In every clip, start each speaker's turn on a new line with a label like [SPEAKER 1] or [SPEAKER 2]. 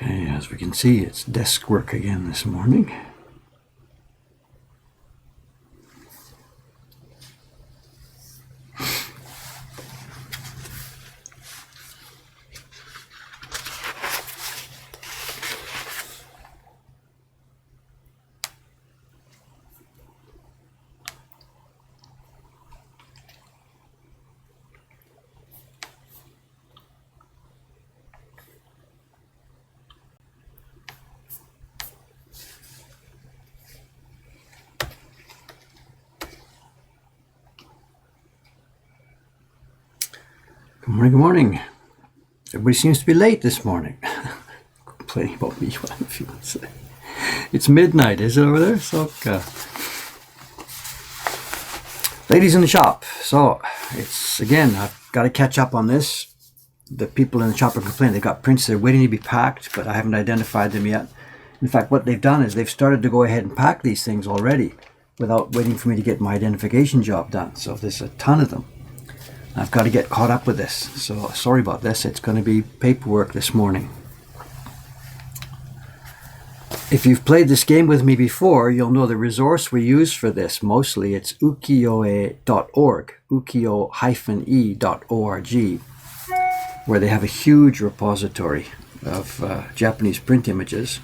[SPEAKER 1] Okay, as we can see, it's desk work again this morning. Good morning, good morning. Everybody seems to be late this morning. Complaining about me, if you want to say. It's midnight, is it over there? So, ladies in the shop. So, it's, again, I've got to catch up on this. The people in the shop are complaining. They've got prints that are waiting to be packed, but I haven't identified them yet. In fact, what they've done is they've started to go ahead and pack these things already without waiting for me to get my identification job done. So, there's a ton of them. I've got to get caught up with this, so sorry about this. It's going to be paperwork this morning. If you've played this game with me before, you'll know the resource we use for this. Mostly it's ukiyo.org, ukiyo-e.org, where they have a huge repository of Japanese print images.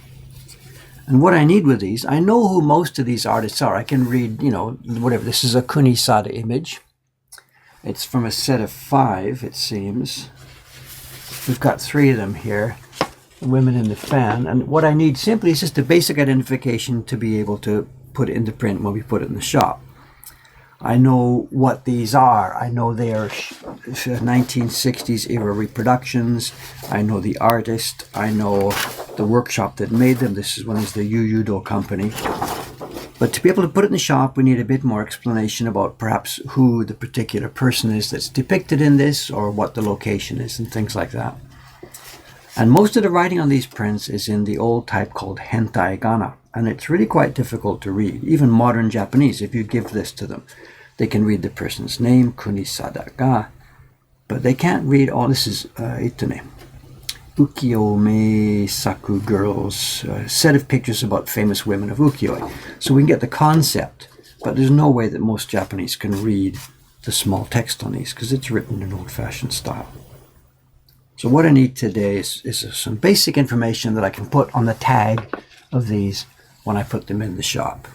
[SPEAKER 1] And what I need with these, I know who most of these artists are. I can read, whatever. This is a Kunisada image. It's from a set of 5, it seems. We've got 3 of them here, women in the fan. And what I need simply is just a basic identification to be able to put it into print when we put it in the shop. I know what these are. I know they are 1960s era reproductions. I know the artist. I know the workshop that made them. This is one is the Yuyudo company. But to be able to put it in the shop, we need a bit more explanation about perhaps who the particular person is that's depicted in this, or what the location is, and things like that. And most of the writing on these prints is in the old type called hentai gana, and it's really quite difficult to read. Even modern Japanese, if you give this to them, they can read the person's name, Kunisada ga, but they can't read all. This is ukiyo-me saku girls, a set of pictures about famous women of ukiyo. So we can get the concept, but there's no way that most Japanese can read the small text on these because it's written in an old-fashioned style. So what I need today is some basic information that I can put on the tag of these when I put them in the shop.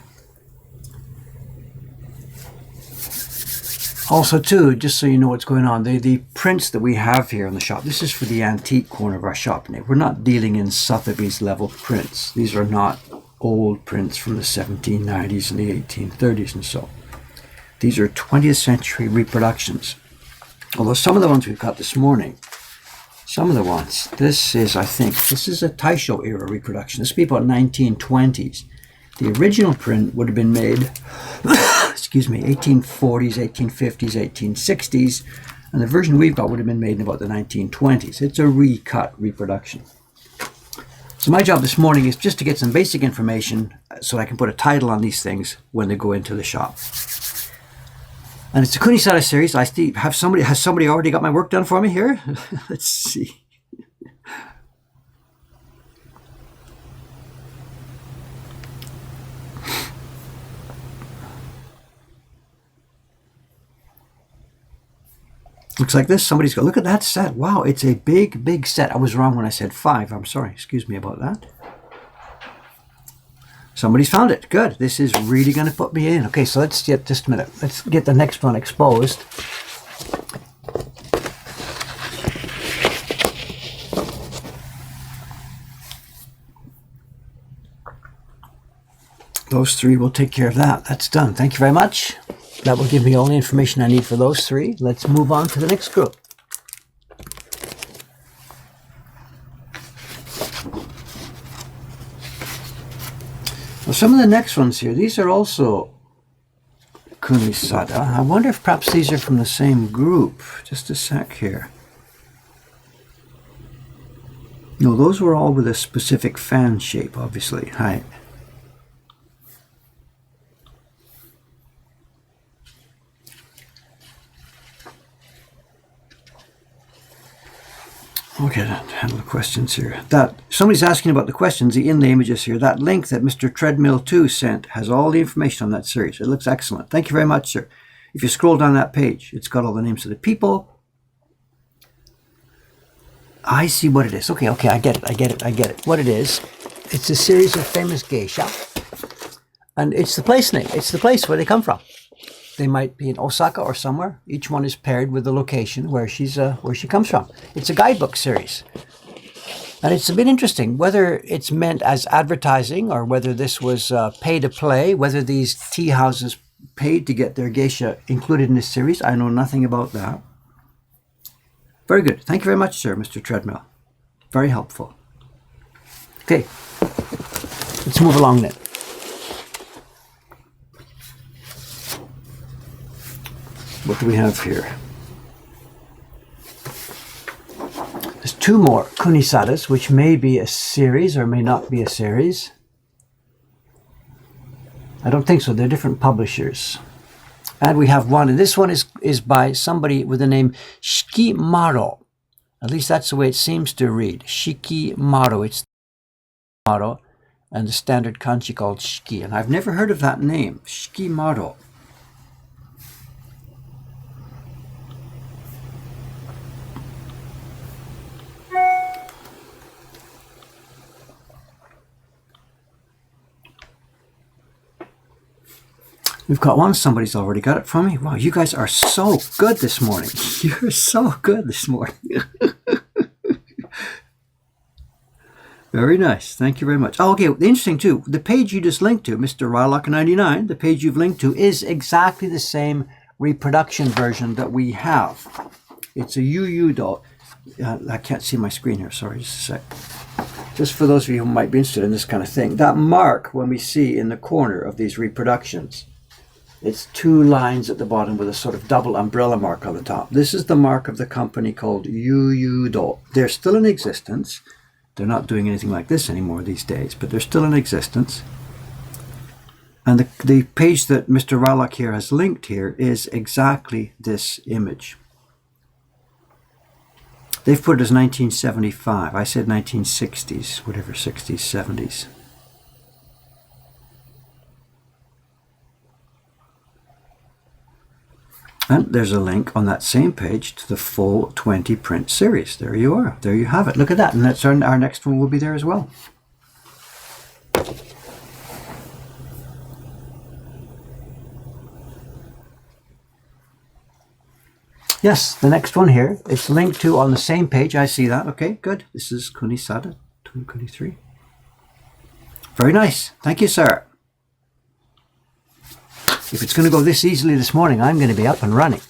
[SPEAKER 1] Also, too, just so you know what's going on, the prints that we have here in the shop, this is for the antique corner of our shop. We're not dealing in Sotheby's level prints. These are not old prints from the 1790s and the 1830s and so. These are 20th century reproductions. Although some of the ones we've got this morning, this is a Taisho era reproduction. This would be about 1920s. The original print would have been made 1840s, 1850s, 1860s, and the version we've got would have been made in about the 1920s. It's a recut reproduction. So my job this morning is just to get some basic information so I can put a title on these things when they go into the shop. And it's a Kunisada series. Has somebody already got my work done for me here? Let's see. Looks like this. Somebody's got, look at that set. Wow, it's a big, big set. I was wrong when I said 5. I'm sorry. Excuse me about that. Somebody's found it. Good. This is really going to put me in. Okay, so let's get, just a minute. Let's get the next one exposed. Those 3 will take care of that. That's done. Thank you very much. That will give me all the information I need for those 3. Let's move on to the next group. Well, some of the next ones here, these are also Kunisada. I wonder if perhaps these are from the same group. Just a sec here. No, those were all with a specific fan shape, obviously. Hi. Okay, handle the questions here. That somebody's asking about the questions in the images here. That link that Mr. Treadmill 2 sent has all the information on that series. It looks excellent. Thank you very much, sir. If you scroll down that page, it's got all the names of the people. I see what it is. Okay, I get it. What it is, it's a series of famous geisha. And it's the place name. It's the place where they come from. They might be in Osaka or somewhere. Each one is paired with the location where she comes from. It's a guidebook series. And it's a bit interesting whether it's meant as advertising or whether this was pay to play, whether these tea houses paid to get their geisha included in this series. I know nothing about that. Very good. Thank you very much, sir, Mr. Treadmill. Very helpful. Okay. Let's move along then. What do we have here? There's two more Kunisadas, which may be a series or may not be a series. I don't think so. They're different publishers. And we have one, and this one is by somebody with the name Shikimaro. At least that's the way it seems to read. Shikimaro. It's Maro, and the standard kanji called Shiki. And I've never heard of that name, Shikimaro. We've got one. Somebody's already got it from me. Wow, you guys are so good this morning. You're so good this morning. Very nice. Thank you very much. Oh, okay, interesting too. The page you just linked to, Mr. Rylock99, the page you've linked to is exactly the same reproduction version that we have. It's a UU doll. I can't see my screen here. Sorry, just a sec. Just for those of you who might be interested in this kind of thing, that mark when we see in the corner of these reproductions, it's two lines at the bottom with a sort of double umbrella mark on the top. This is the mark of the company called UU doll. They're still in existence. They're not doing anything like this anymore these days, but they're still in existence. And the page that Mr. Rylock here has linked here is exactly this image. They've put it as 1975. I said 1960s, whatever, 60s, 70s. And there's a link on that same page to the full 20 print series. There you are. There you have it. Look at that. And that's our next one will be there as well. Yes, the next one here, it's linked to on the same page. I see that. Okay, good. This is Kunisada 2023. Very nice. Thank you, sir. If it's going to go this easily this morning, I'm going to be up and running.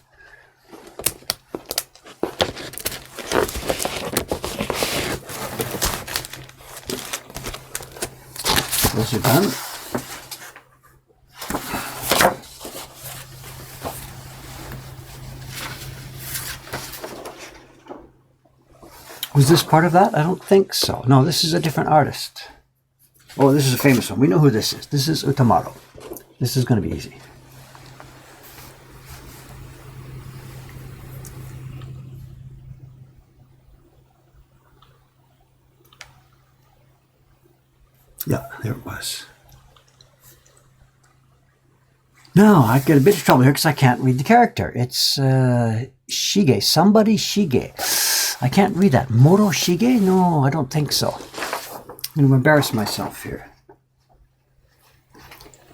[SPEAKER 1] Those are done. Was this part of that? I don't think so. No, this is a different artist. Oh, this is a famous one. We know who this is. This is Utamaro. This is going to be easy. Yeah, there it was. No, I get a bit of trouble here because I can't read the character. It's Shige. Somebody Shige. I can't read that. Moro Shige? No, I don't think so. I'm going to embarrass myself here.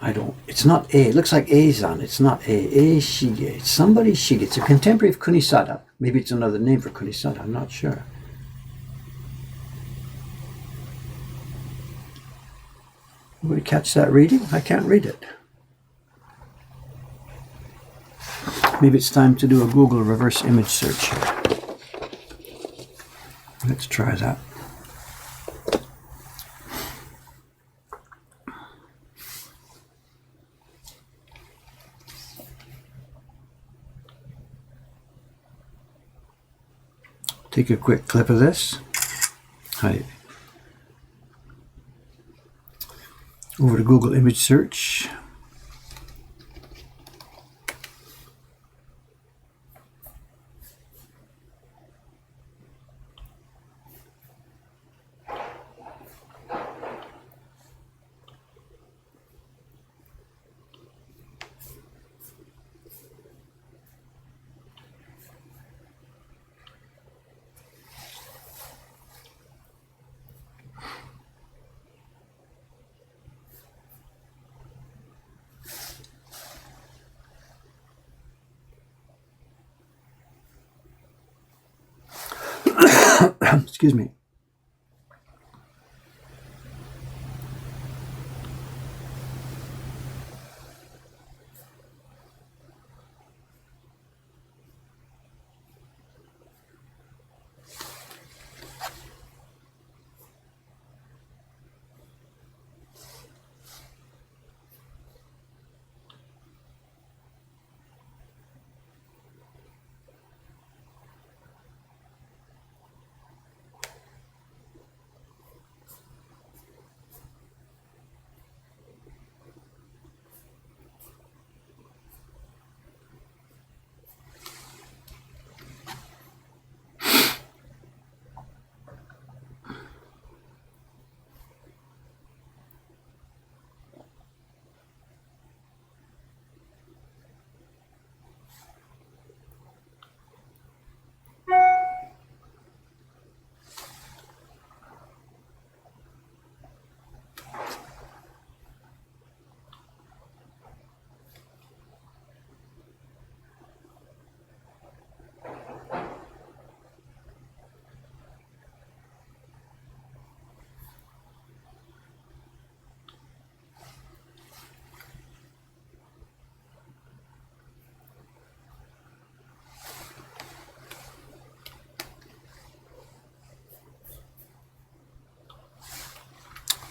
[SPEAKER 1] I don't. It's not A. It looks like A's on it. It's not A. A Shige. It's somebody Shige. It's a contemporary of Kunisada. Maybe it's another name for Kunisada. I'm not sure. Anybody catch that reading? I can't read it. Maybe it's time to do a Google reverse image search here. Let's try that. Take a quick clip of this. Hi. Over to Google image search. Excuse me.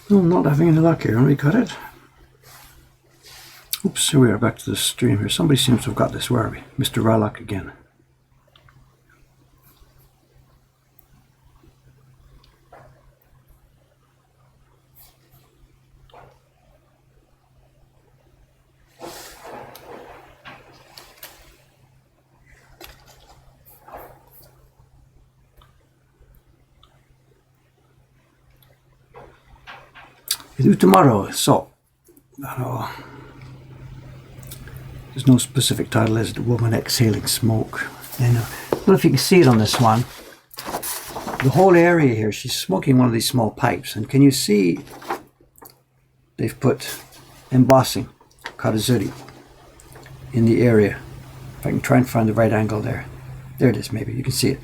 [SPEAKER 1] No, I'm not having any luck here. Let me cut it. Oops, here we are, back to the stream here. Somebody seems to have got this. Where are we? Mr. Rallock again. Tomorrow, so there's no specific title, is it? Woman exhaling smoke. I don't know if you can see it on this one. The whole area here, she's smoking one of these small pipes, and can you see they've put embossing, karazuri, in the area. If I can try and find the right angle there. There it is, maybe, you can see it.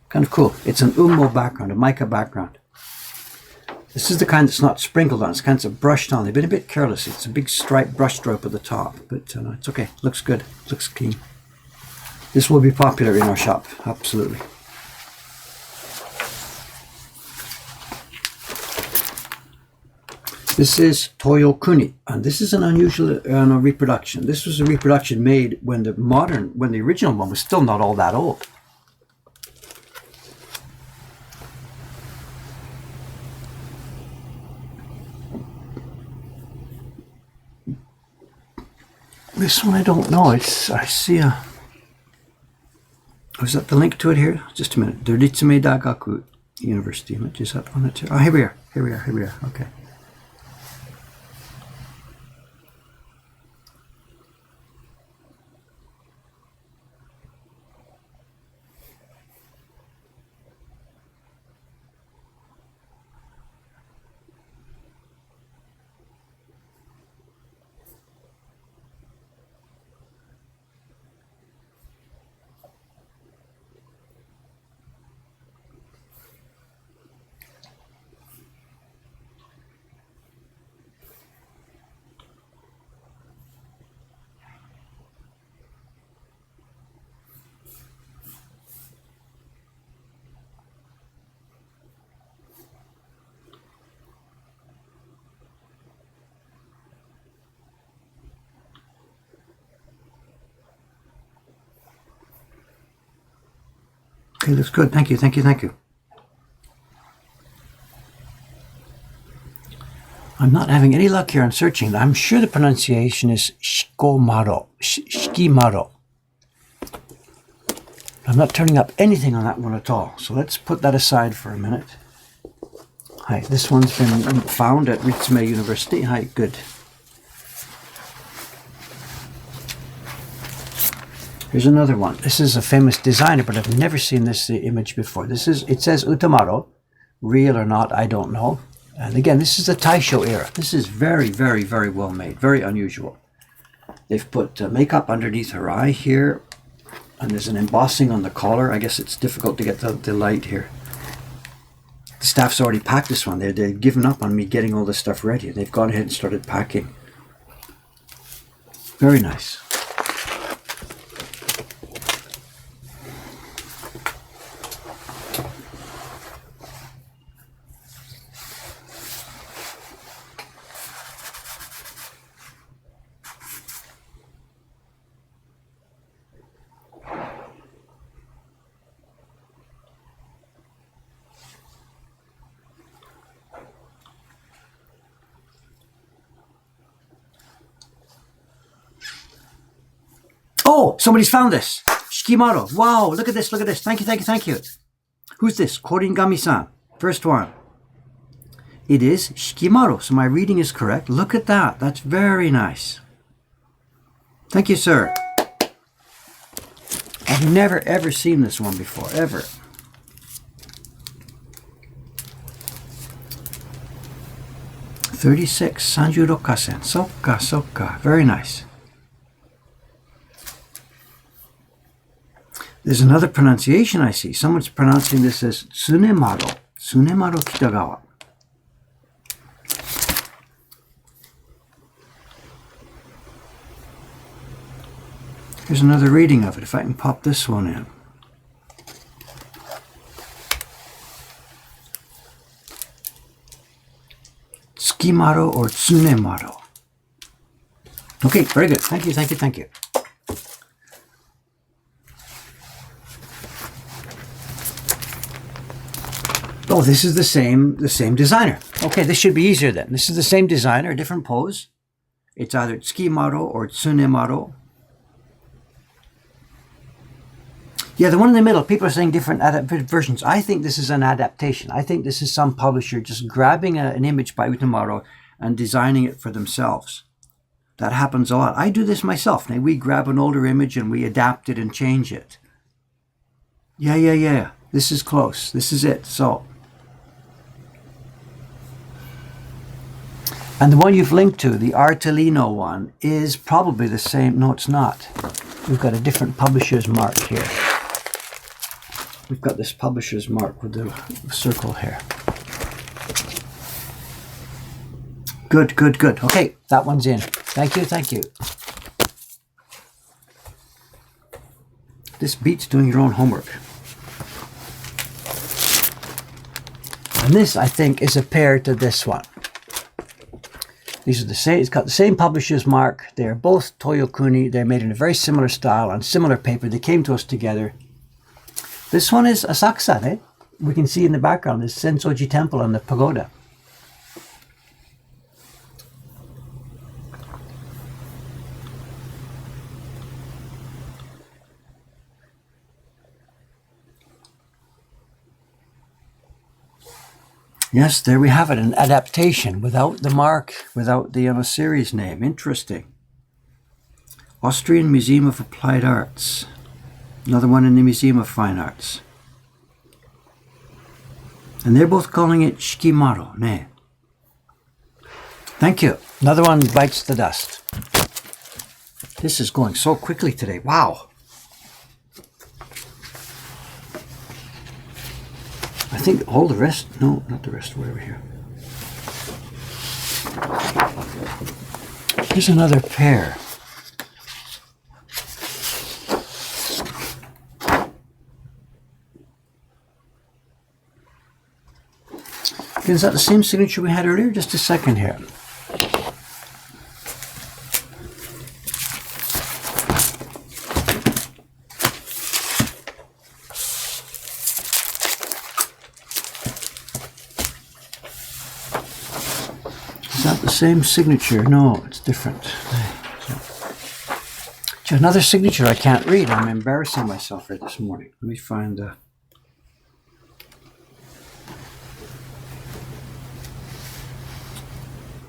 [SPEAKER 1] Kind of cool. It's an ummo background, a mica background. This is the kind that's not sprinkled on, it's kind of brushed on. They've been a bit careless. It's a big stripe brush stroke at the top, but it's okay. Looks good, looks clean. This will be popular in our shop, absolutely. This is Toyo Kuni, and this is an unusual reproduction. This was a reproduction made when the original one was still not all that old. This one I don't know. I see a. Was that the link to it here? Just a minute. The Ritsume Dagaku University image. Is that on it too? Oh, here we are. Here we are. Here we are. Okay. Okay, that's good. Thank you, thank you, thank you. I'm not having any luck here on searching. I'm sure the pronunciation is Shikomaro. Shikimaro. I'm not turning up anything on that one at all. So let's put that aside for a minute. Hi, this one's been found at Ritsume University. Hi, good. Here's another one. This is a famous designer, but I've never seen this image before. It says Utamaro. Real or not, I don't know. And again, this is the Taisho era. This is very, very, very well made. Very unusual. They've put makeup underneath her eye here. And there's an embossing on the collar. I guess it's difficult to get the light here. The staff's already packed this one. They've given up on me getting all this stuff ready. They've gone ahead and started packing. Very nice. Oh, somebody's found this. Shikimaro. Wow, look at this, look at this. Thank you, thank you, thank you. Who's this? Koringami-san. First one. It is Shikimaro, so my reading is correct. Look at that. That's very nice. Thank you, sir. I've never, ever seen this one before, ever. $36, 36 sen. Sokka, sokka. Very nice. There's another pronunciation I see. Someone's pronouncing this as Tsunemaro. Tsunemaro Kitagawa. Here's another reading of it, if I can pop this one in. Tsukimaro or Tsunemaro. Okay, very good. Thank you, thank you, thank you. Oh, this is the same designer. Okay, this should be easier then. This is the same designer, a different pose. It's either Tsukimaro or Tsunemaro. Yeah, the one in the middle, people are saying different versions. I think this is an adaptation. I think this is some publisher just grabbing an image by Utamaro and designing it for themselves. That happens a lot. I do this myself. Now, we grab an older image and we adapt it and change it. Yeah. This is close. This is it. So, and the one you've linked to, the Artellino one, is probably the same. No, it's not. We've got a different publisher's mark here. We've got this publisher's mark with the circle here. Good, good, good. Okay, that one's in. Thank you, thank you. This beats doing your own homework. And this, I think, is a pair to this one. These are the same. It's got the same publisher's mark. They're both Toyokuni. They're made in a very similar style on similar paper. They came to us together. This one is Asakusa, eh? We can see in the background the Sensoji Temple and the pagoda. Yes, there we have it, an adaptation without the mark, without the series name. Interesting. Austrian Museum of Applied Arts. Another one in the Museum of Fine Arts. And they're both calling it Shikimaro, ne? Thank you. Another one bites the dust. This is going so quickly today. Wow. I think all the rest, no, not the rest, way over here. Here's another pair. Is that the same signature we had earlier? Just a second here. Is that the same signature? No, it's different. So, another signature I can't read. I'm embarrassing myself right this morning. Let me find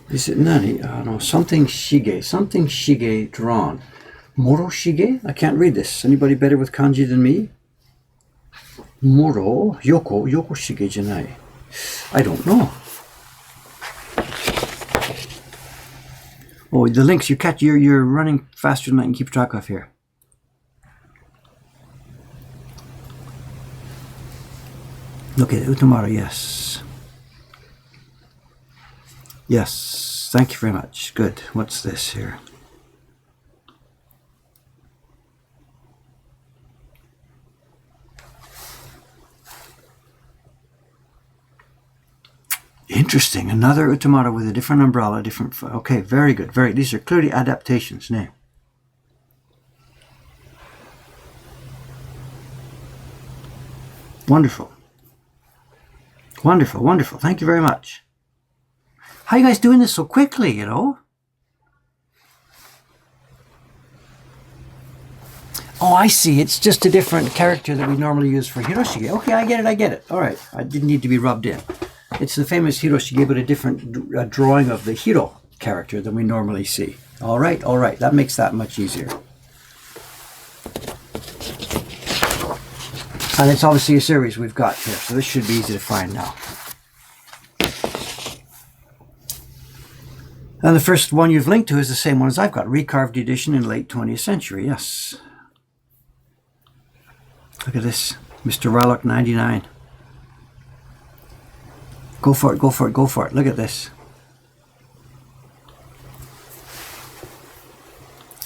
[SPEAKER 1] is it Nani? No, something Shige drawn. Moro Shige? I can't read this. Anybody better with kanji than me? Moro Yoko Shige janai. I don't know. Oh, the links, you're running faster than I can keep track of here. Okay, Utamaro, yes. Yes, thank you very much. Good. What's this here? Interesting. Another Utamaro with a different umbrella, different... Okay, very good. These are clearly adaptations. Nay. Wonderful. Wonderful, wonderful. Thank you very much. How are you guys doing this so quickly, you know? Oh, I see. It's just a different character that we normally use for Hiroshige. Okay, I get it. All right. I didn't need to be rubbed in. It's the famous Hiroshige, but a different drawing of the Hiro character than we normally see. All right. That makes that much easier. And it's obviously a series we've got here, so this should be easy to find now. And the first one you've linked to is the same one as I've got. Recarved edition in late 20th century, yes. Look at this. Mr. Rallock 99. Go for it. Look at this.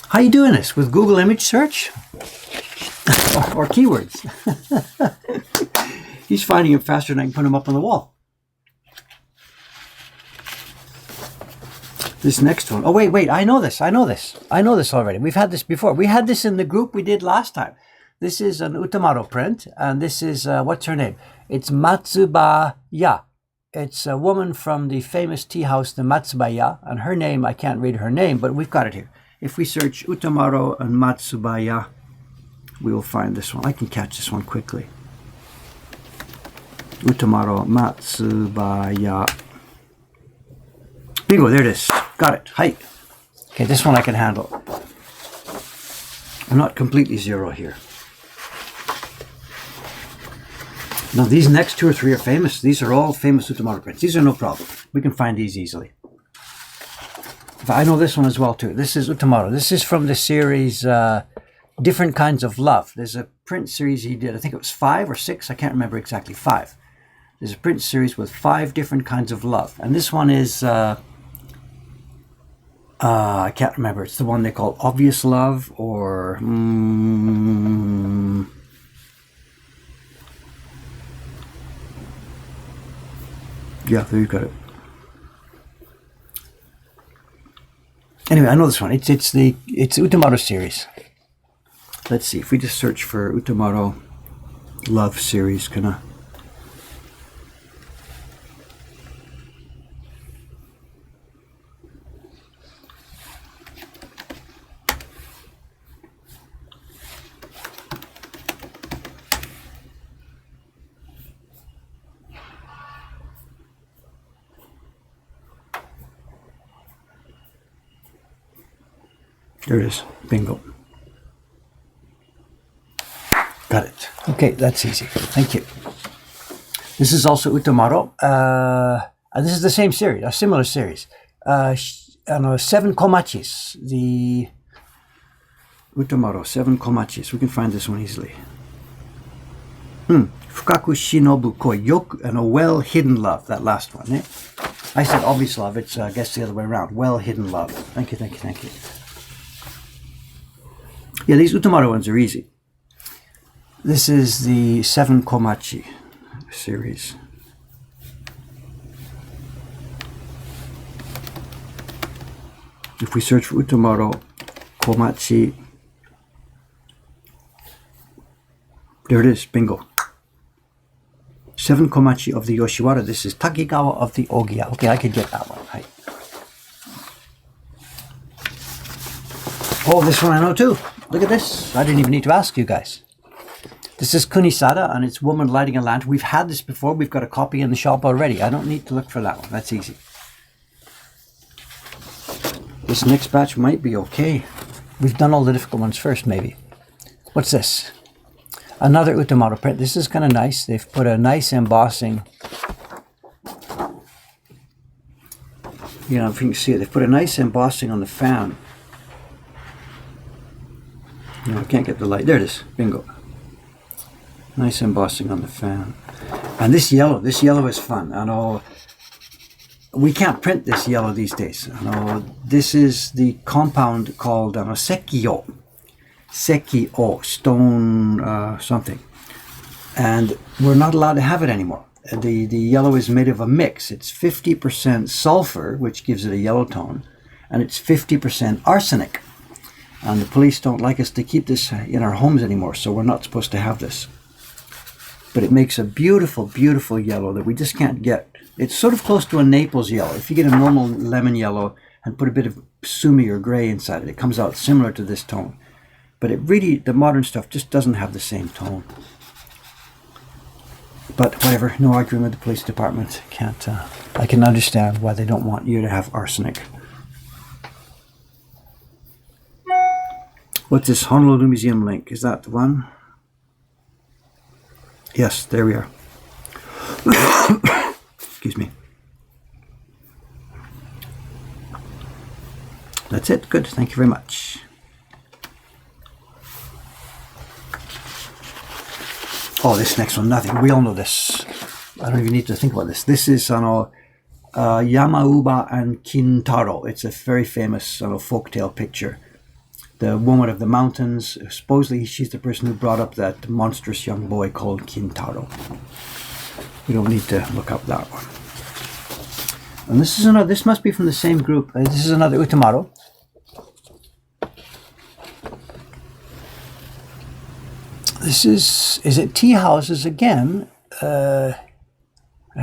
[SPEAKER 1] How are you doing this? With Google image search? or keywords? He's finding him faster than I can put him up on the wall. This next one. Oh, wait. I know this already. We've had this before. We had this in the group we did last time. This is an Utamaro print, and this is, what's her name? It's Matsubaya. It's a woman from the famous tea house, the Matsubaya, and her name, I can't read her name, but we've got it here. If we search Utamaro and Matsubaya, we will find this one. I can catch this one quickly. Utamaro, Matsubaya. Bingo, there it is. Got it. Hi. Okay, this one I can handle. I'm not completely zero here. Now, these next 2 or 3 are famous. These are all famous Utamaro prints. These are no problem. We can find these easily. I know this one as well, too. This is Utamaro. This is from the series Different Kinds of Love. There's a print series he did. I think it was 5 or 6. I can't remember exactly. 5. There's a print series with 5 different kinds of love. And this one is... I can't remember. It's the one they call Obvious Love or... Yeah, there you got it. Anyway, I know this one. It's Utamaro series. Let's see. If we just search for Utamaro Love series, can I... There it is. Bingo. Got it. Okay, that's easy. Thank you. This is also Utamaro. And this is the same series, a similar series. 7 komachis. The Utamaro, 7 komachis. We can find this one easily. Fukaku shinobu koi. Yoku, and a well-hidden love. That last one, eh? I said obvious love. It's, I guess, the other way around. Well-hidden love. Thank you. Yeah, these Utamaro ones are easy. This is the 7 komachi series. If we search for Utamaro komachi, there it is, bingo. 7 komachi of the Yoshiwara. This is Takigawa of the Ogiya. Okay, I could get that one. Right. Oh, this one I know too. Look at this. I didn't even need to ask you guys. This is Kunisada, and it's Woman Lighting a Lantern. We've had this before. We've got a copy in the shop already. I don't need to look for that one. That's easy. This next batch might be okay. We've done all the difficult ones first, maybe. What's this? Another Utamaro print. This is kind of nice. They've put a nice embossing. You know, if you can see it, they've put a nice embossing on the fan. No, I can't get the light. There it is. Bingo. Nice embossing on the fan. And this yellow is fun. I know we can't print this yellow these days. I know this is the compound called sekio, stone something, and we're not allowed to have it anymore. The yellow is made of a mix. It's 50% sulfur, which gives it a yellow tone, and it's 50% arsenic. And the police don't like us to keep this in our homes anymore, so we're not supposed to have this. But it makes a beautiful, beautiful yellow that we just can't get. It's sort of close to a Naples yellow. If you get a normal lemon yellow and put a bit of sumi or gray inside it, it comes out similar to this tone. But it really, the modern stuff just doesn't have the same tone. But whatever, no arguing with the police department. I can understand why they don't want you to have arsenic. What's this Honolulu Museum link? Is that the one? Yes, there we are. Excuse me. That's it. Good. Thank you very much. Oh, this next one, nothing. We all know this. I don't even need to think about this. This is Yamauba and Kintaro. It's a very famous folktale picture. The woman of the mountains, supposedly she's the person who brought up that monstrous young boy called Kintaro. We don't need to look up that one. And this is another, this must be from the same group. This is another Utamaro. This is it tea houses again? I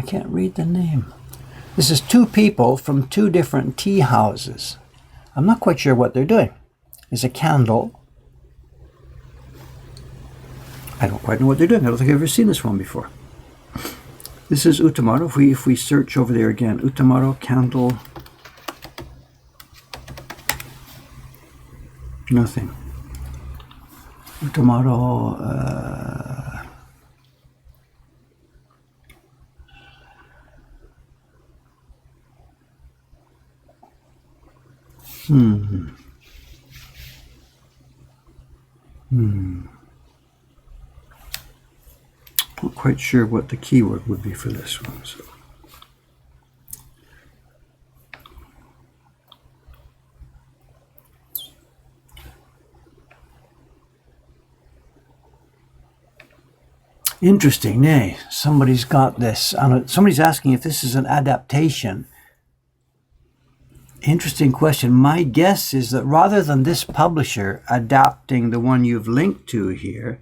[SPEAKER 1] can't read the name. This is two people from two different tea houses. I'm not quite sure what they're doing. There's a candle. I don't quite know what they're doing. I don't think I've ever seen this one before. This is Utamaro. If we search over there again, Utamaro, candle. Nothing. Utamaro. Not quite sure what the keyword would be for this one. So. Interesting, nay. Somebody's got this. Somebody's asking if this is an adaptation. Interesting question. My guess is that rather than this publisher adapting the one you've linked to here,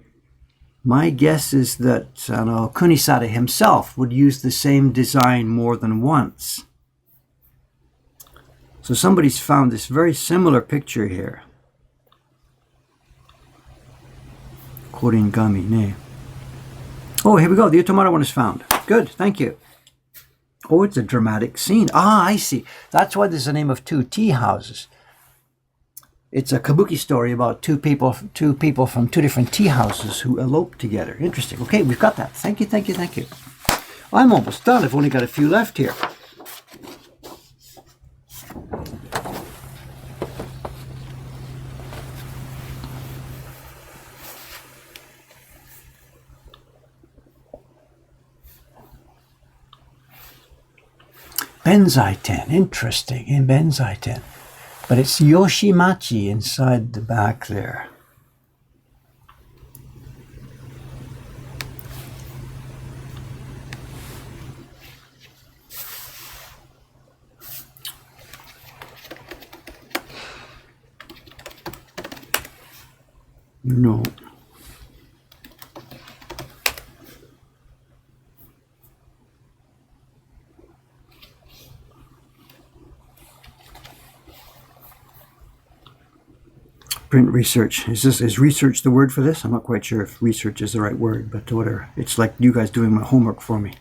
[SPEAKER 1] my guess is that Kunisada himself would use the same design more than once. So somebody's found this very similar picture here. Koringami, ne. Oh, here we go. The Utamaro one is found. Good, thank you. Oh, it's a dramatic scene. Ah, I see. That's why there's the name of two tea houses. It's a kabuki story about two people from two different tea houses who elope together. Interesting. Okay, we've got that. Thank you, thank you, thank you. I'm almost done. I've only got a few left here. Benzaiten, interesting, in Benzaiten. But it's Yoshimachi inside the back there. No. Print research. Is research the word for this? I'm not quite sure if research is the right word, but whatever. It's like you guys doing my homework for me.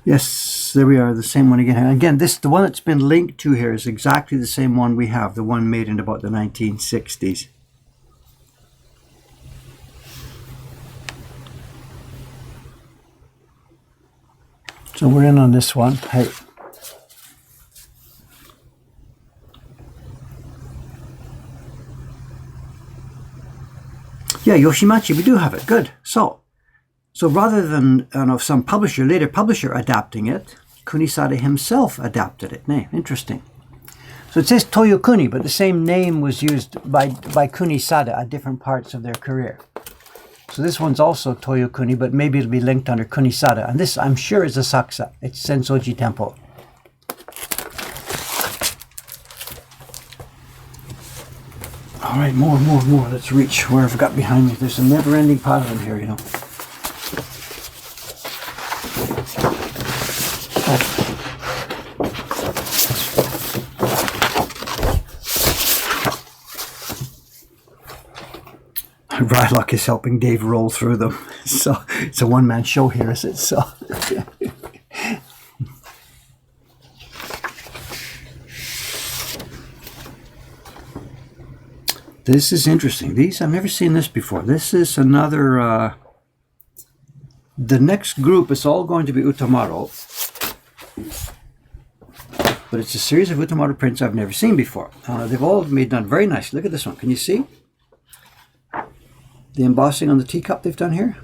[SPEAKER 1] Yes, there we are, the same one again. And again, the one that's been linked to here is exactly the same one we have, the one made in about the 1960s. So we're in on this one. Hey, Yeah, Yoshimachi, we do have it. Good. So rather than some later publisher adapting it, Kunisada himself adapted it. Interesting. So it says Toyokuni, but the same name was used by Kunisada at different parts of their career. So this one's also Toyokuni, but maybe it'll be linked under Kunisada. And this, I'm sure, is Asakusa. It's Sensoji Temple. All right, more. Let's reach where I've got behind me. There's a never-ending pile in here, you know. Rylock is helping Dave roll through them. So it's a one-man show here, is it? So this is interesting. These, I've never seen this before. This is another, the next group is all going to be Utamaro. But it's a series of Utamaro prints I've never seen before. They've all done very nicely. Look at this one. Can you see the embossing on the teacup they've done here?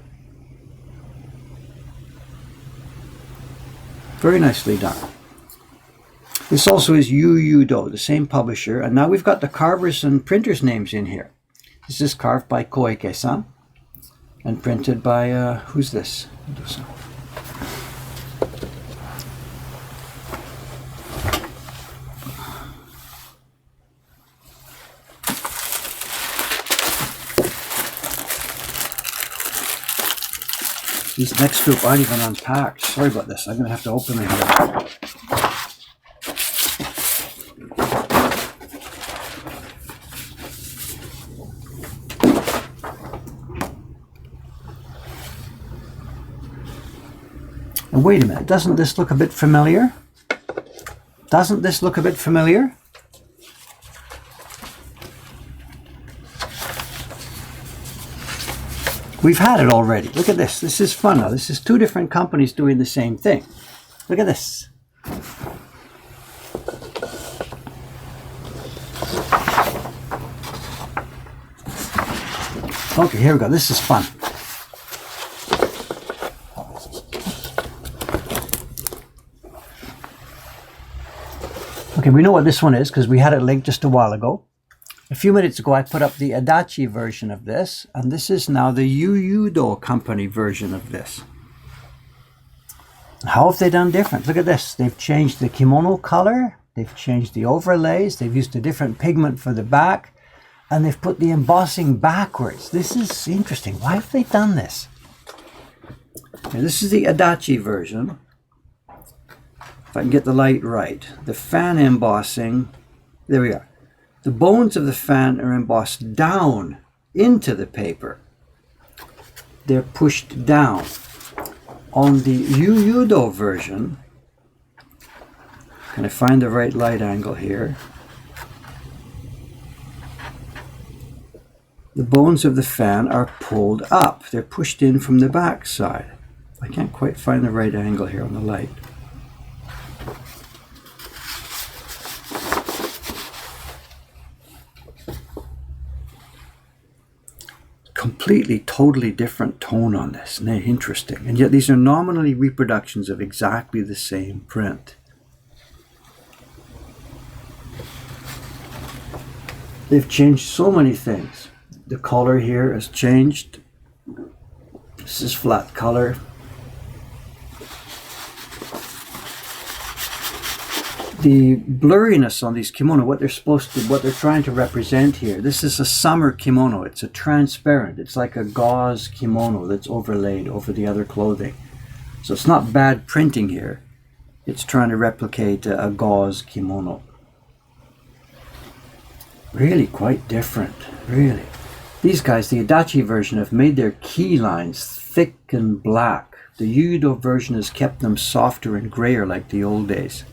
[SPEAKER 1] Very nicely done. This also is Yu Do, the same publisher. And now we've got the carvers and printers' names in here. This is carved by Koike-san and printed by, who's this? These next group aren't even unpacked. Sorry about this. I'm going to have to open them here. And wait a minute. Doesn't this look a bit familiar? Doesn't this look a bit familiar? We've had it already. Look at this. This is fun now. This is two different companies doing the same thing. Look at this. Okay, here we go. This is fun. Okay, we know what this one is because we had it linked just a while ago. A few minutes ago, I put up the Adachi version of this, and this is now the Yu-Do company version of this. How have they done different? Look at this. They've changed the kimono color, they've changed the overlays, they've used a different pigment for the back, and they've put the embossing backwards. This is interesting. Why have they done this? Now, this is the Adachi version. If I can get the light right. The fan embossing, there we are. The bones of the fan are embossed down into the paper. They're pushed down. On the Yu-Do version, can I find the right light angle here? The bones of the fan are pulled up. They're pushed in from the back side. I can't quite find the right angle here on the light. Completely, totally different tone on this. Interesting. And yet these are nominally reproductions of exactly the same print. They've changed so many things. The color here has changed. This is flat color. The blurriness on these kimono, what they're trying to represent here. This is a summer kimono. It's a transparent. It's like a gauze kimono that's overlaid over the other clothing. So it's not bad printing here. It's trying to replicate a gauze kimono. Really quite different, really. These guys, the Adachi version, have made their key lines thick and black. The Yu-Do version has kept them softer and grayer like the old days.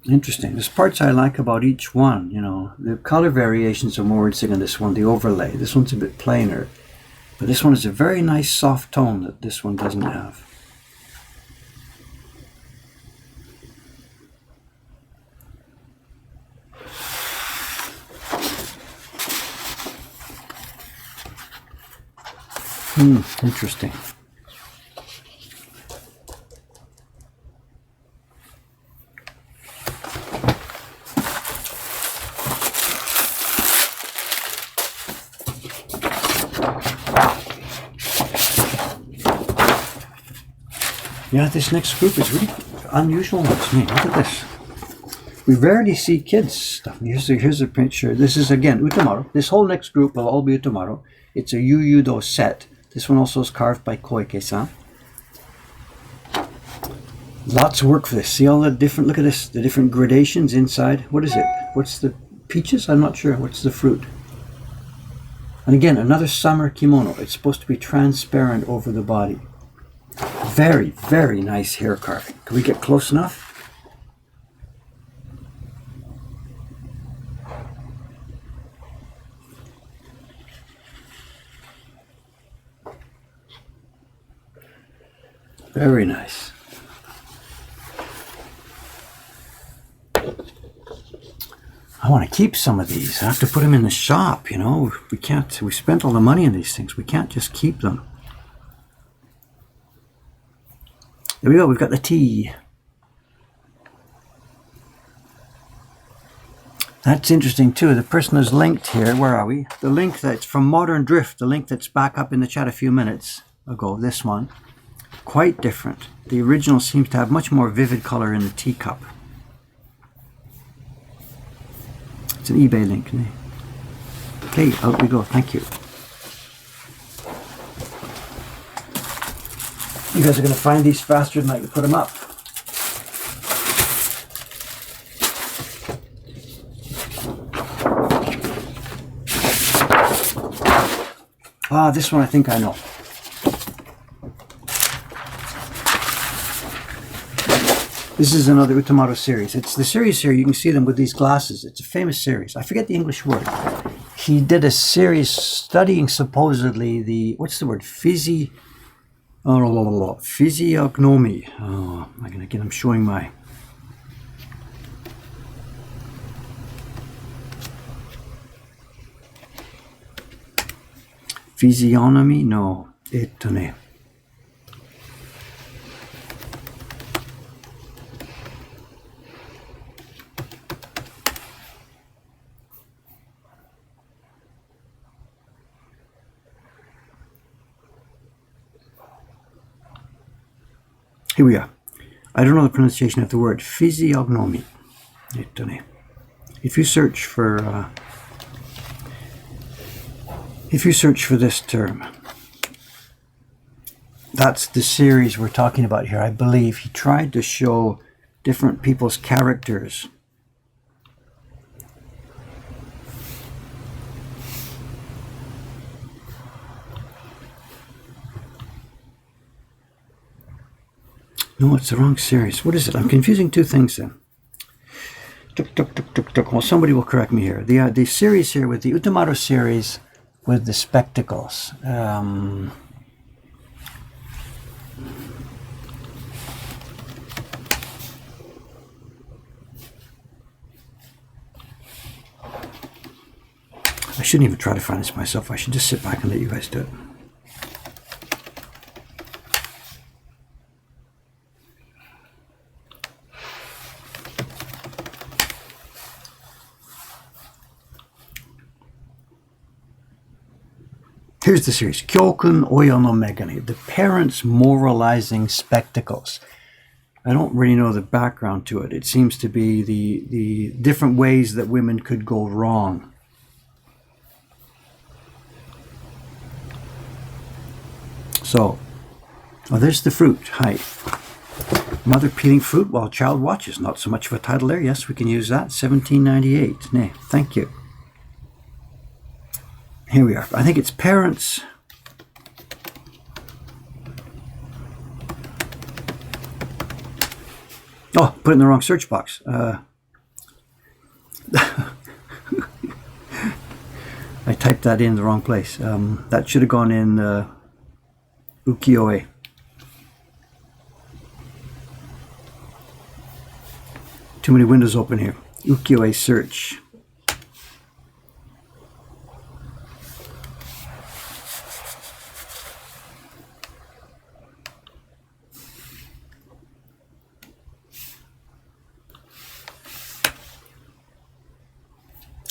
[SPEAKER 1] Interesting. There's parts I like about each one, you know. The color variations are more interesting on this one, the overlay. This one's a bit plainer. But this one is a very nice soft tone that this one doesn't have. Interesting. Yeah, this next group is really unusual ones. Look at this. We rarely see kids stuff. Here's a picture. This is again Utamaro. This whole next group will all be Utamaro. It's a Yuyudo set. This one also is carved by Koike-san. Lots of work for this. See all the different, look at this, the different gradations inside. What is it? What's the peaches? I'm not sure. What's the fruit? And again, another summer kimono. It's supposed to be transparent over the body. Very, very nice hair carving. Can we get close enough? Very nice. I want to keep some of these. I have to put them in the shop, you know. We can't, we spent all the money on these things. We can't just keep them. There we go, we've got the tea. That's interesting too. The person is linked here. Where are we? The link that's from Modern Drift, the link that's back up in the chat a few minutes ago, this one. Quite different. The original seems to have much more vivid color in the teacup. It's an eBay link. Okay, out we go. Thank you. You guys are going to find these faster than I can put them up. Ah, this one I think I know. This is another Utamaro series. It's the series here. You can see them with these glasses. It's a famous series. I forget the English word. He did a series studying supposedly the, what's the word? Physiognomy. Oh, again, I'm showing my... Physiognomy? No. Etone. Here we are. I don't know the pronunciation of the word. Physiognomy. If you search for this term, that's the series we're talking about here. I believe he tried to show different people's characters. No, it's the wrong series. What is it? I'm confusing two things then. Well, somebody will correct me here. The series here with the Utamaro series with the spectacles. I shouldn't even try to find this myself. I should just sit back and let you guys do it. Here's the series, Kyokun Oyo no Megane, the parents' moralizing spectacles. I don't really know the background to it. It seems to be the different ways that women could go wrong. So, oh, there's the fruit. Hi. Mother peeling fruit while child watches. Not so much of a title there. Yes, we can use that. 1798. Nay, thank you. Here we are. I think it's parents. Oh, put it in the wrong search box. I typed that in the wrong place. That should have gone in ukiyo-e. Too many windows open here. Ukiyo-e search.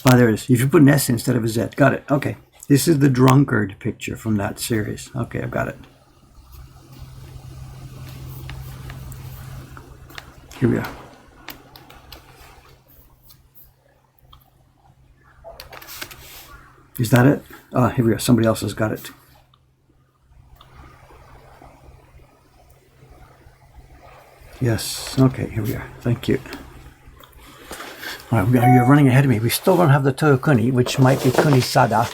[SPEAKER 1] Oh, there it is. You should put an S instead of a Z. Got it. Okay. This is the drunkard picture from that series. Okay, I've got it. Here we are. Is that it? Ah, here we go. Somebody else has got it. Yes. Okay, here we are. Thank you. All right, you're running ahead of me. We still don't have the Toyokuni, which might be Kunisada.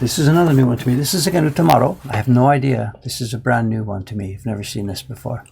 [SPEAKER 1] This is another new one to me. This is again a Tomorrow. I have no idea. This is a brand new one to me. I've never seen this before.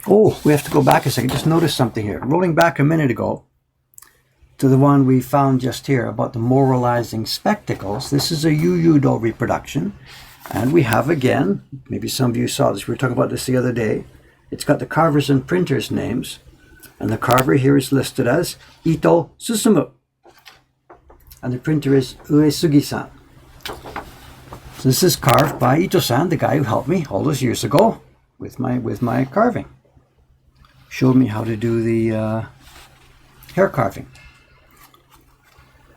[SPEAKER 1] Oh, we have to go back a second. Just notice something here. Rolling back a minute ago to the one we found just here about the moralizing spectacles. This is a Yuyudo reproduction. And we have again, maybe some of you saw this. We were talking about this the other day. It's got the carvers and printers' names. And the carver here is listed as Ito Susumu. And the printer is Uesugi-san. So this is carved by Ito-san, the guy who helped me all those years ago with my carving. Showed me how to do the hair carving.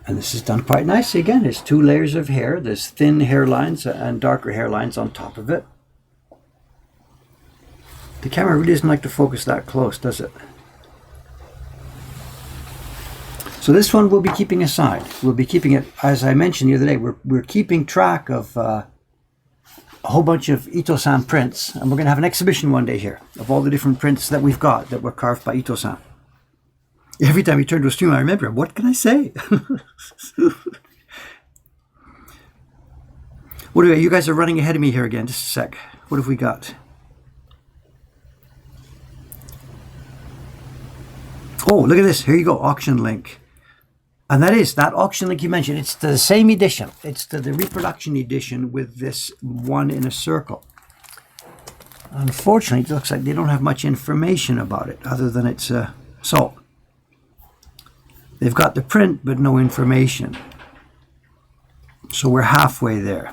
[SPEAKER 1] And this is done quite nicely. Again, there's 2 layers of hair. There's thin hairlines and darker hairlines on top of it. The camera really doesn't like to focus that close, does it? So this one we'll be keeping aside. We'll be keeping it, as I mentioned the other day, we're keeping track of a whole bunch of Ito-san prints, and we're going to have an exhibition one day here of all the different prints that we've got that were carved by Ito-san. Every time you turn to a stream, I remember, what can I say? What do you guys are running ahead of me here again? Just a sec. What have we got? Oh, look at this. Here you go. Auction link. And that auction link you mentioned. It's the same edition. It's the reproduction edition with this one in a circle. Unfortunately, it looks like they don't have much information about it other than it's so. They've got the print, but no information. So we're halfway there.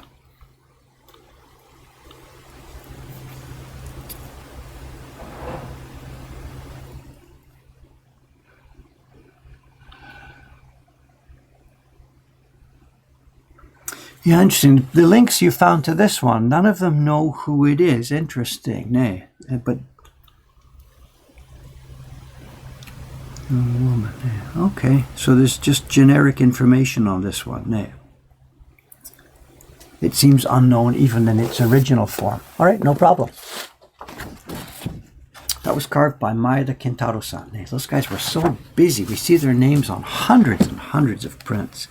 [SPEAKER 1] Yeah, interesting. The links you found to this one, none of them know who it is. Interesting, nay. But woman, okay. So there's just generic information on this one, nay. It seems unknown even in its original form. All right, no problem. That was carved by Maeda Kentaro-san. Those guys were so busy. We see their names on hundreds and hundreds of prints.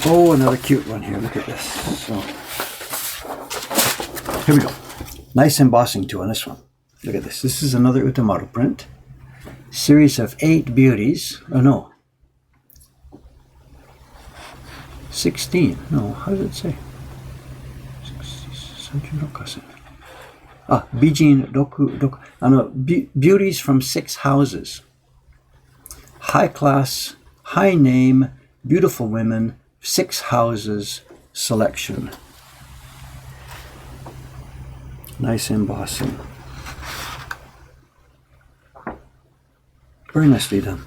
[SPEAKER 1] Oh, another cute one here. Look at this. So, here we go. Nice embossing too on this one. Look at this. This is another Utamaru print. Series of 8 beauties. Oh no. 16. No, how does it say? Ah, Bijin Doku. No, beauties from 6 houses. High class, high name, beautiful women, 6 houses selection. Nice embossing. Very nicely done.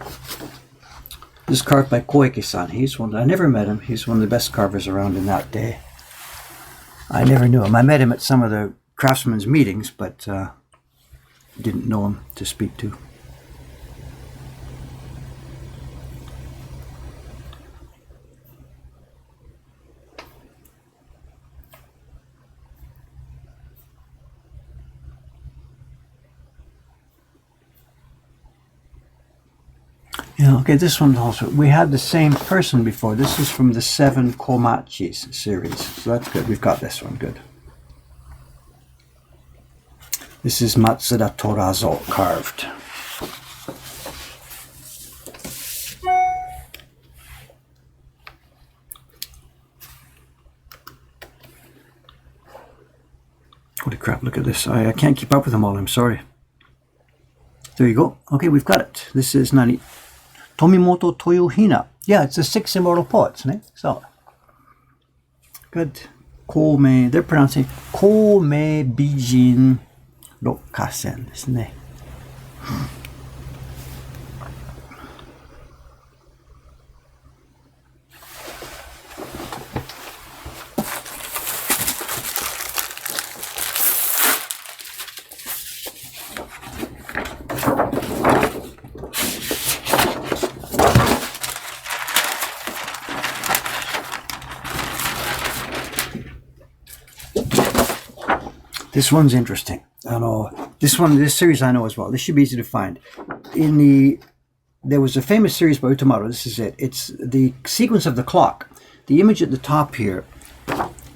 [SPEAKER 1] This is carved by Koike-san. He's one, I never met him. He's one of the best carvers around in that day. I never knew him. I met him at some of the craftsmen's meetings, but didn't know him to speak to. Yeah, okay, this one also. We had the same person before. This is from the 7 Komachis series. So that's good. We've got this one. Good. This is Matsuda Torazo carved. Holy crap, look at this. I can't keep up with them all, I'm sorry. There you go. Okay, we've got it. This is Nani? Tomimoto Toyohina. Yeah, it's the 6 immortal poets, right? So, good. Kome, they're pronouncing Kome Bijin Rokasen, isn't it? This one's interesting. I know this series I know as well. This should be easy to find. There was a famous series by Utamoto. This is it. It's the sequence of the clock. The image at the top here,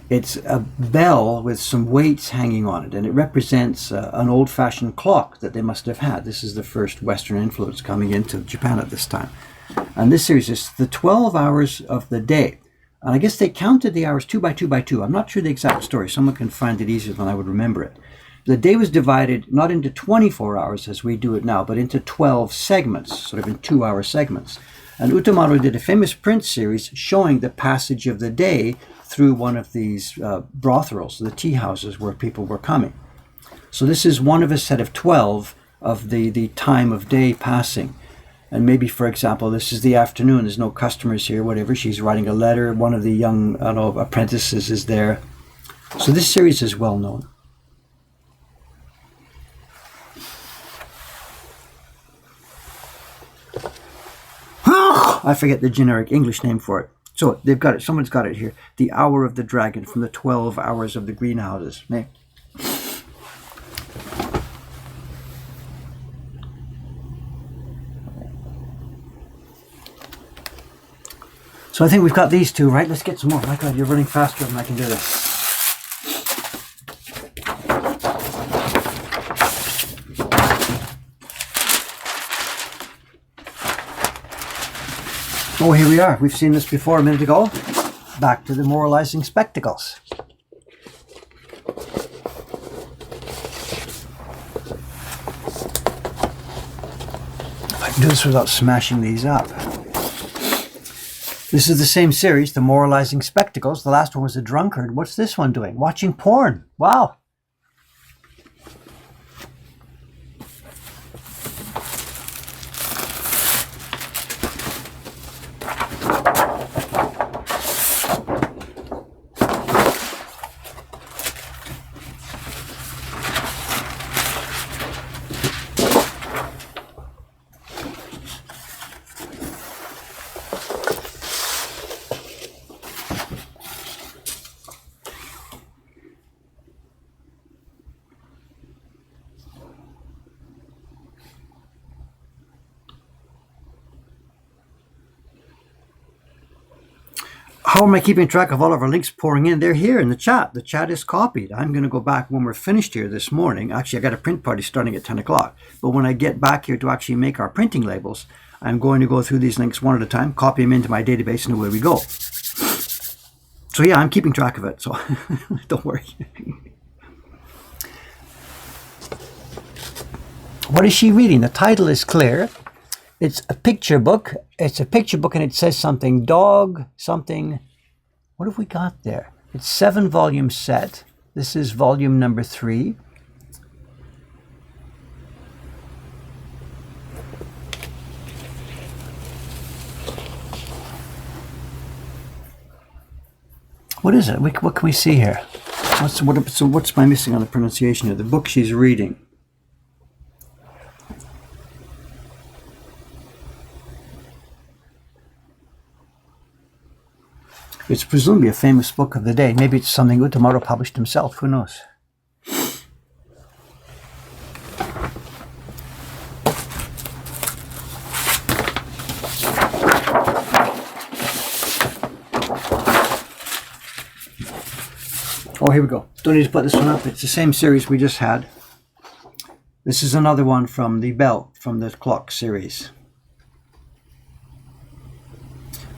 [SPEAKER 1] it's a bell with some weights hanging on it, and it represents an old-fashioned clock that they must have had. This is the first Western influence coming into Japan at this time. And this series is the 12 hours of the day. And I guess they counted the hours 2 by 2 by 2. I'm not sure the exact story. Someone can find it easier than I would remember it. The day was divided not into 24 hours as we do it now, but into 12 segments, sort of in 2-hour segments. And Utamoto did a famous print series showing the passage of the day through one of these brothels, the tea houses where people were coming. So this is one of a set of 12 of the time of day passing. And maybe, for example, this is the afternoon. There's no customers here, whatever. She's writing a letter. One of the young apprentices is there. So this series is well known. I forget the generic English name for it. So they've got it. Someone's got it here. The Hour of the Dragon from the 12 Hours of the Greenhouses. Hey. So I think we've got these two, right? Let's get some more. My God, you're running faster than I can do this. Oh, here we are. We've seen this before a minute ago. Back to the moralizing spectacles. If I can do this without smashing these up. This is the same series, the moralizing spectacles. The last one was a drunkard. What's this one doing? Watching porn. Wow. How am I keeping track of all of our links pouring in? They're here in the chat. The chat is copied. I'm going to go back when we're finished here this morning. Actually, I got a print party starting at 10 o'clock. But when I get back here to actually make our printing labels, I'm going to go through these links one at a time, copy them into my database, and away we go. So yeah, I'm keeping track of it, so don't worry. What is she reading? The title is clear. It's a picture book. It's a picture book and it says something, dog, something. What have we got there? It's 7-volume set. This is volume number 3. What is it? What can we see here? What's my missing on the pronunciation here? The book she's reading. It's presumably a famous book of the day. Maybe it's something Utamoto published himself. Who knows? Oh, here we go. Don't need to put this one up. It's the same series we just had. This is another one from the belt, from the clock series.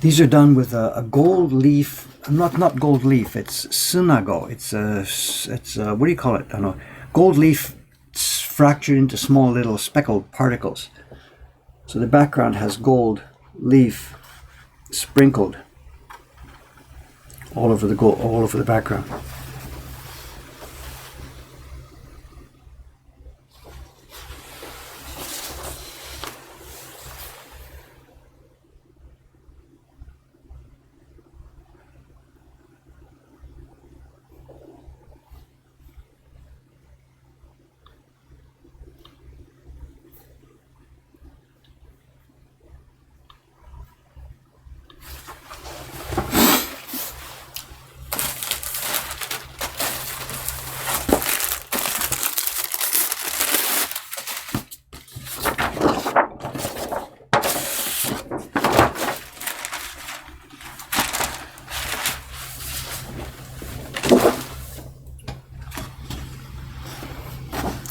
[SPEAKER 1] These are done with a gold leaf, not gold leaf, it's sunago. It's what do you call it? I don't know. Gold leaf fractured into small little speckled particles. So the background has gold leaf sprinkled all over the background.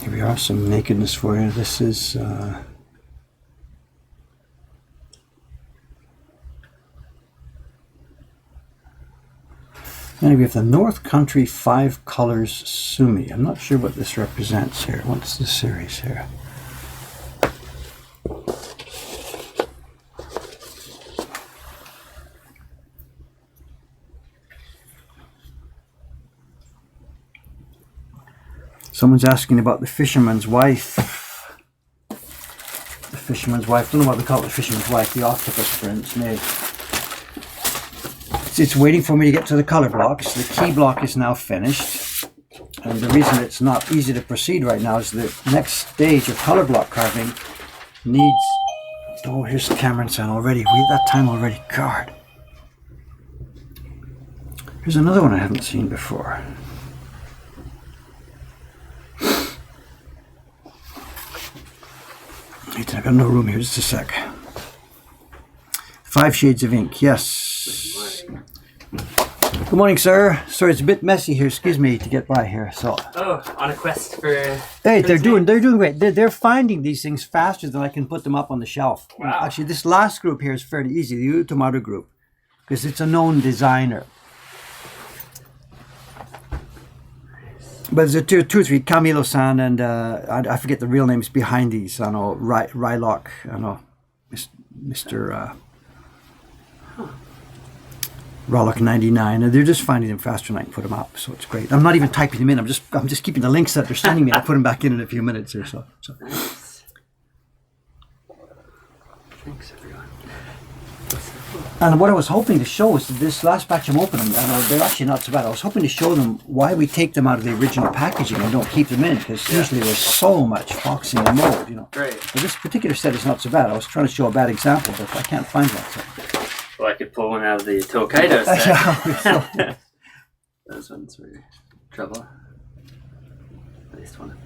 [SPEAKER 1] Here we are, some nakedness for you. This is and we have the North Country 5 Colors Sumi. I'm not sure what this represents here. What's the series here? Someone's asking about the fisherman's wife. The fisherman's wife. I don't know what they call it, the fisherman's wife. The octopus print's made. It's waiting for me to get to the color blocks. The key block is now finished. And the reason it's not easy to proceed right now is the next stage of color block carving needs... Oh, here's Cameron's son already. We had that time already. God. Here's another one I haven't seen before. I've got no room here, just a sec. 5 shades of ink, yes. Good morning, sir. Sorry, it's a bit messy here. Excuse me to get by here. So.
[SPEAKER 2] Oh, on a quest for.
[SPEAKER 1] Hey, they're doing great. They're finding these things faster than I can put them up on the shelf.
[SPEAKER 2] Wow.
[SPEAKER 1] Actually, this last group here is fairly easy. The Utomaru group, because it's a known designer. But there's two or three, Camilo-san and I forget the real names behind these. I know Rylock. I know Mr. Rylock 99. And they're just finding them faster than I can put them up, so it's great. I'm not even typing them in. I'm just keeping the links that they're sending me. I'll put them back in a few minutes or so.
[SPEAKER 2] Nice. Thanks, everyone.
[SPEAKER 1] And what I was hoping to show is that this last batch I'm opening, and they're actually not so bad. I was hoping to show them why we take them out of the original packaging and don't keep them in, because usually there's so much boxing and mold, you know.
[SPEAKER 2] Great.
[SPEAKER 1] But this particular set is not so bad. I was trying to show a bad example, but I can't find one. So.
[SPEAKER 2] Well, I could pull one out of the Tokaido set. Those ones were trouble. At least one.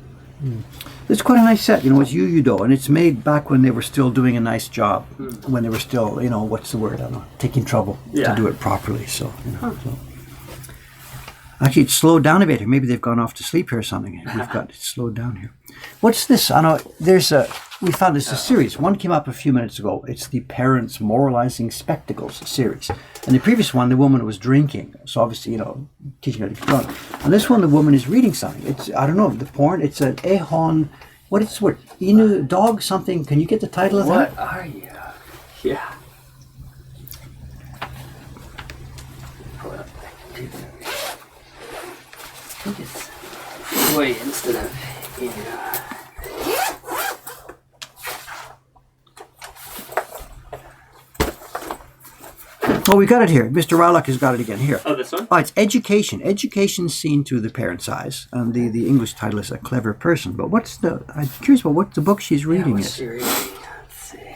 [SPEAKER 1] It's quite a nice set, you know. It's Yu-Yu-Do, and it's made back when they were still doing a nice job. When they were still, you know, what's the word? I don't know, taking trouble to do it properly. So, you know, actually, it's slowed down a bit here. Maybe they've gone off to sleep here or something. We've got it slowed down here. What's this? I know we found this a series. One came up a few minutes ago. It's the Parents Moralizing Spectacles series. And the previous one, the woman was drinking. So obviously, you know, teaching her to get drunk. And this one, the woman is reading something. It's, I don't know, the porn. It's an Ehon, what is the word? Inu, dog, something. Can you get the title of that?
[SPEAKER 2] What are you? Yeah. Pull it up. I think it's boy instead of Inu.
[SPEAKER 1] Oh, we got it here. Mr. Rylock has got it again here.
[SPEAKER 2] Oh, this one?
[SPEAKER 1] Oh, it's education. Education seen through the parent's eyes. And the English title is A Clever Person. But I'm curious about what the book she's reading
[SPEAKER 2] What's
[SPEAKER 1] is.
[SPEAKER 2] she reading? Let's see.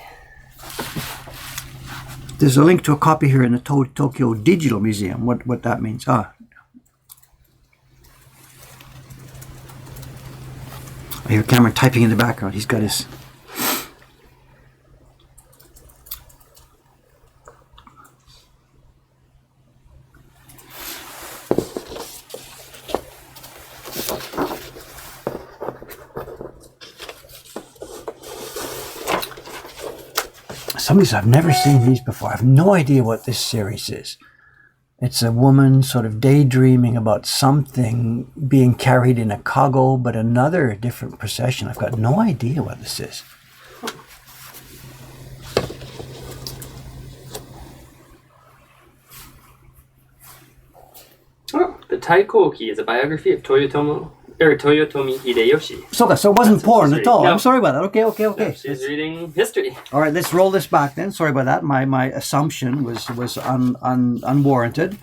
[SPEAKER 1] There's a link to a copy here in the Tokyo Digital Museum. What that means. I hear Cameron typing in the background. He's got his... Some of these, I've never seen these before. I have no idea what this series is. It's a woman sort of daydreaming about something being carried in a kago, but another different procession. I've got no idea what this is.
[SPEAKER 2] Oh, the Taikoki is a biography of Toyotomi Hideyoshi.
[SPEAKER 1] So it wasn't porn at all.
[SPEAKER 2] No.
[SPEAKER 1] I'm sorry about that. Okay.
[SPEAKER 2] No, she's reading history.
[SPEAKER 1] All right, let's roll this back then. Sorry about that. My assumption was unwarranted.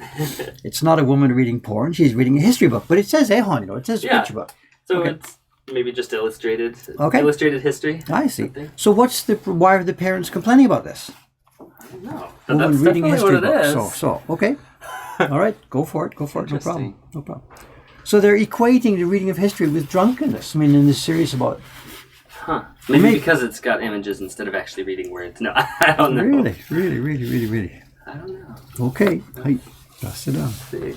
[SPEAKER 1] It's not a woman reading porn. She's reading a history book. But it says ehon, it says picture book.
[SPEAKER 2] So it's maybe just illustrated history.
[SPEAKER 1] I see. So why are the parents complaining about this?
[SPEAKER 2] I don't know.
[SPEAKER 1] Woman
[SPEAKER 2] That's
[SPEAKER 1] reading a
[SPEAKER 2] definitely
[SPEAKER 1] history
[SPEAKER 2] what it
[SPEAKER 1] book.
[SPEAKER 2] is.
[SPEAKER 1] So okay. All right, go for it. No problem. So they're equating the reading of history with drunkenness. I mean, in this series about...
[SPEAKER 2] Maybe because it's got images instead of actually reading words. No, I don't know.
[SPEAKER 1] Really?
[SPEAKER 2] I don't know.
[SPEAKER 1] Okay. Pass it on.
[SPEAKER 2] See.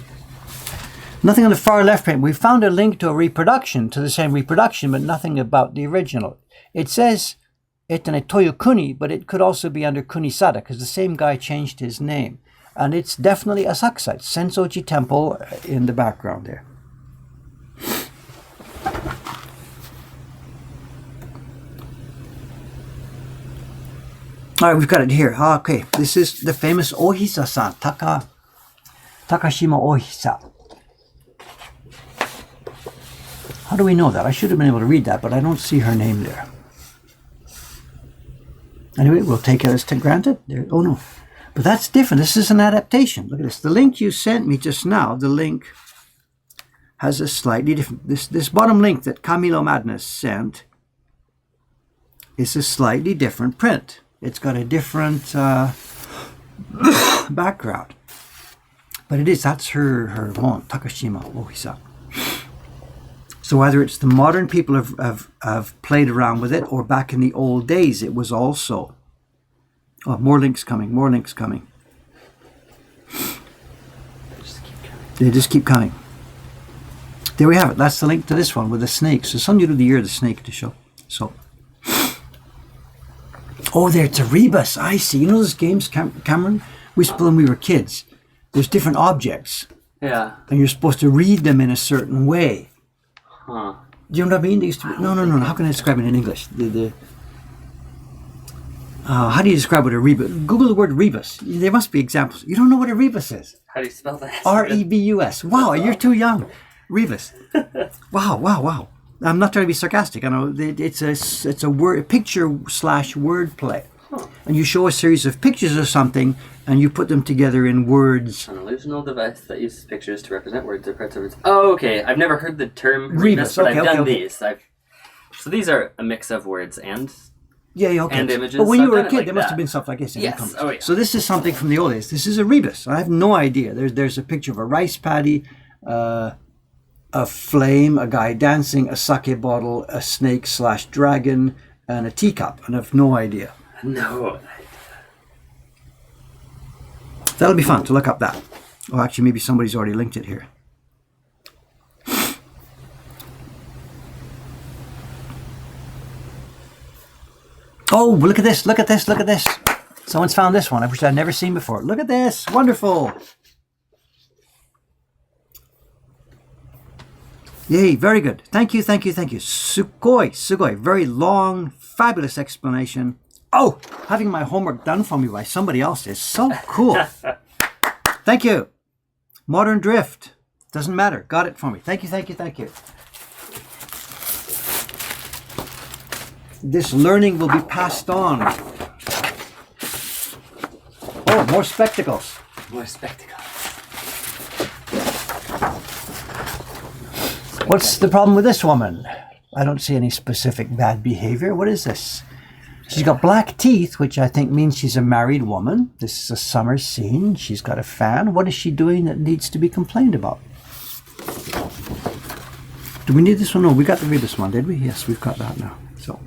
[SPEAKER 1] Nothing on the far left page. We found a link to a reproduction, to the same reproduction, but nothing about the original. It says Etane Toyokuni, but it could also be under Kunisada, because the same guy changed his name. And it's definitely a Asakusa. It's Sensoji Temple in the background there. All right, we've got it here. Okay, this is the famous Ohisa-san, Takashima Ohisa. How do we know that? I should have been able to read that, but I don't see her name there. Anyway, we'll take it as granted. There. Oh, no. But that's different. This is an adaptation. Look at this. The link you sent me just now, the link has a slightly different... This bottom link that Camilo Madness sent is a slightly different print. It's got a different background. But that's her mon, Takashima Ohisa. So either it's the modern people have played around with it, or back in the old days it was also... Oh, more links coming. They just keep coming. There we have it. That's the link to this one with the snake. So some you do the ear of the snake to show. So. Oh, there, it's a rebus. I see. You know those games, Cameron? We used to play when we were kids. There's different objects.
[SPEAKER 2] Yeah.
[SPEAKER 1] And you're supposed to read them in a certain way.
[SPEAKER 2] Huh.
[SPEAKER 1] Do you know what I mean? They used to be, no. How can I describe it in English? How do you describe what a rebus? Google the word rebus. There must be examples. You don't know what a rebus is?
[SPEAKER 2] How do you spell that?
[SPEAKER 1] R-E-B-U-S. Wow, you're too young. Rebus. Wow. I'm not trying to be sarcastic. I know it's a word, picture/word play. Huh. And you show a series of pictures of something, and you put them together in words.
[SPEAKER 2] An illusional device that uses pictures to represent words or parts of words. Oh, okay. I've never heard the term rebus, but I've done these. So these are a mix of words and...
[SPEAKER 1] Yeah, okay.
[SPEAKER 2] And images.
[SPEAKER 1] But when you were a kid, there must have been stuff like this.
[SPEAKER 2] Yes. Oh, yeah.
[SPEAKER 1] So this is something from the old days. This is a rebus. I have no idea. There's a picture of a rice paddy, a flame, a guy dancing, a sake bottle, a snake/dragon, and a teacup. And I have no idea.
[SPEAKER 2] No.
[SPEAKER 1] That'll be fun to look up that. Oh, actually, maybe somebody's already linked it here. Oh, look at this. Someone's found this one, which I've never seen before. Look at this. Wonderful. Yay, very good. Thank you. Sugoi. Very long, fabulous explanation. Oh, having my homework done for me by somebody else is so cool. Thank you. Modern drift. Doesn't matter. Got it for me. Thank you. This learning will be passed on. Oh, more spectacles. What's the problem with this woman? I don't see any specific bad behavior. What is this? She's got black teeth, which I think means she's a married woman. This is a summer scene. She's got a fan. What is she doing that needs to be complained about? Do we need this one? No, we got to read this one, did we? Yes, we've got that now. So.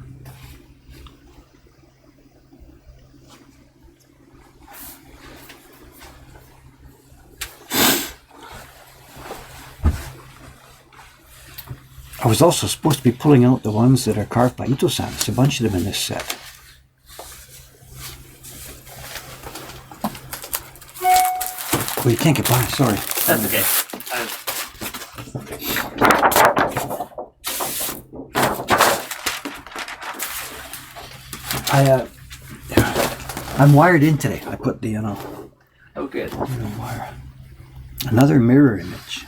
[SPEAKER 1] I was also supposed to be pulling out the ones that are carved by Ito-san. There's a bunch of them in this set. Well, you can't get by, sorry.
[SPEAKER 2] That's okay.
[SPEAKER 1] I'm wired in today. I put the,
[SPEAKER 2] Oh, good.
[SPEAKER 1] wire. Another mirror image.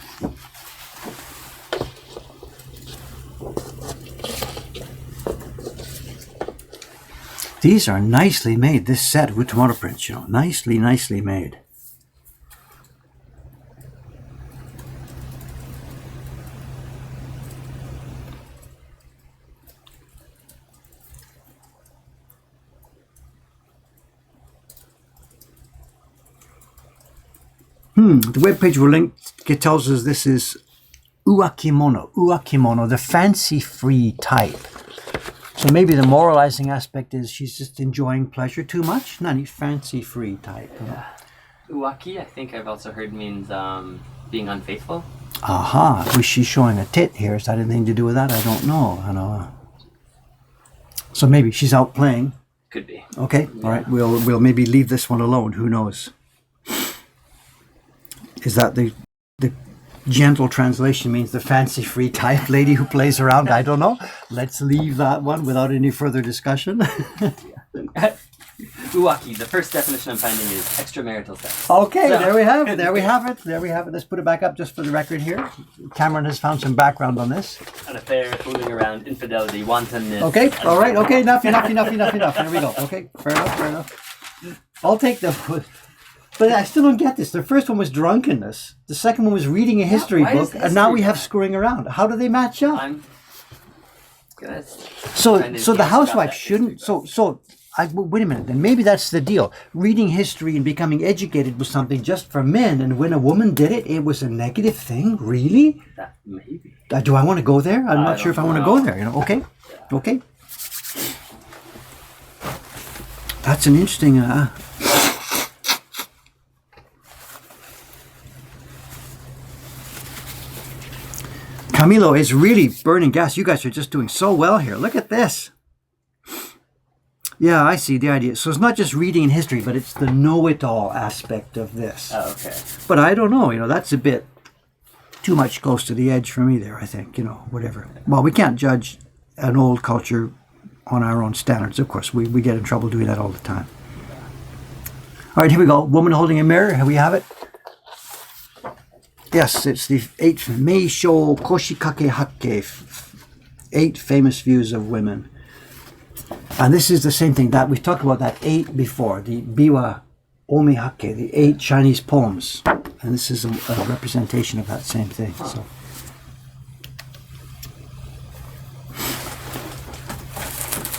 [SPEAKER 1] These are nicely made. This set with tomato prints, nicely made. The webpage we're linked, it tells us this is uakimono, the fancy-free type. So maybe the moralizing aspect is she's just enjoying pleasure too much. Not any fancy-free type.
[SPEAKER 2] Yeah. Uaki, I think I've also heard means being unfaithful.
[SPEAKER 1] Aha, was she showing a tit here? Is that anything to do with that? I don't know. So maybe she's out playing.
[SPEAKER 2] Could be.
[SPEAKER 1] Okay, all right. We'll maybe leave this one alone. Who knows? Is that the gentle translation means the fancy-free type lady who plays around? I don't know. Let's leave that one without any further discussion.
[SPEAKER 2] Uaki, the first definition I'm finding is extramarital sex.
[SPEAKER 1] Okay, so. There we have it. Let's put it back up just for the record here. Cameron has found some background on this.
[SPEAKER 2] An affair, fooling around, infidelity, wantonness.
[SPEAKER 1] Okay, all right, okay, enough. There we go. Okay, fair enough. I'll take the... But I still don't get this. The first one was drunkenness. The second one was reading a history book. And now we have screwing around. How do they match up? So the housewife shouldn't... wait a minute. Then maybe that's the deal. Reading history and becoming educated was something just for men. And when a woman did it, it was a negative thing? Really?
[SPEAKER 2] Maybe.
[SPEAKER 1] Do I want to go there? I'm not sure if I want to go there. Okay.
[SPEAKER 2] Yeah.
[SPEAKER 1] Okay. That's an interesting... Camilo is really burning gas. You guys are just doing so well here. Look at this. Yeah, I see the idea. So it's not just reading in history, but it's the know-it-all aspect of this.
[SPEAKER 2] Oh, okay.
[SPEAKER 1] But I don't know. That's a bit too much close to the edge for me there, I think. Whatever. Well, we can't judge an old culture on our own standards, of course. We get in trouble doing that all the time. All right, here we go. Woman holding a mirror. Here we have it. Yes, it's the 8 Meisho Koshikake Hakke, 8 famous views of women. And this is the same thing. That we've talked about that 8 before, the Biwa Omi Hakke, the 8 Chinese poems. And this is a representation of that same thing. So.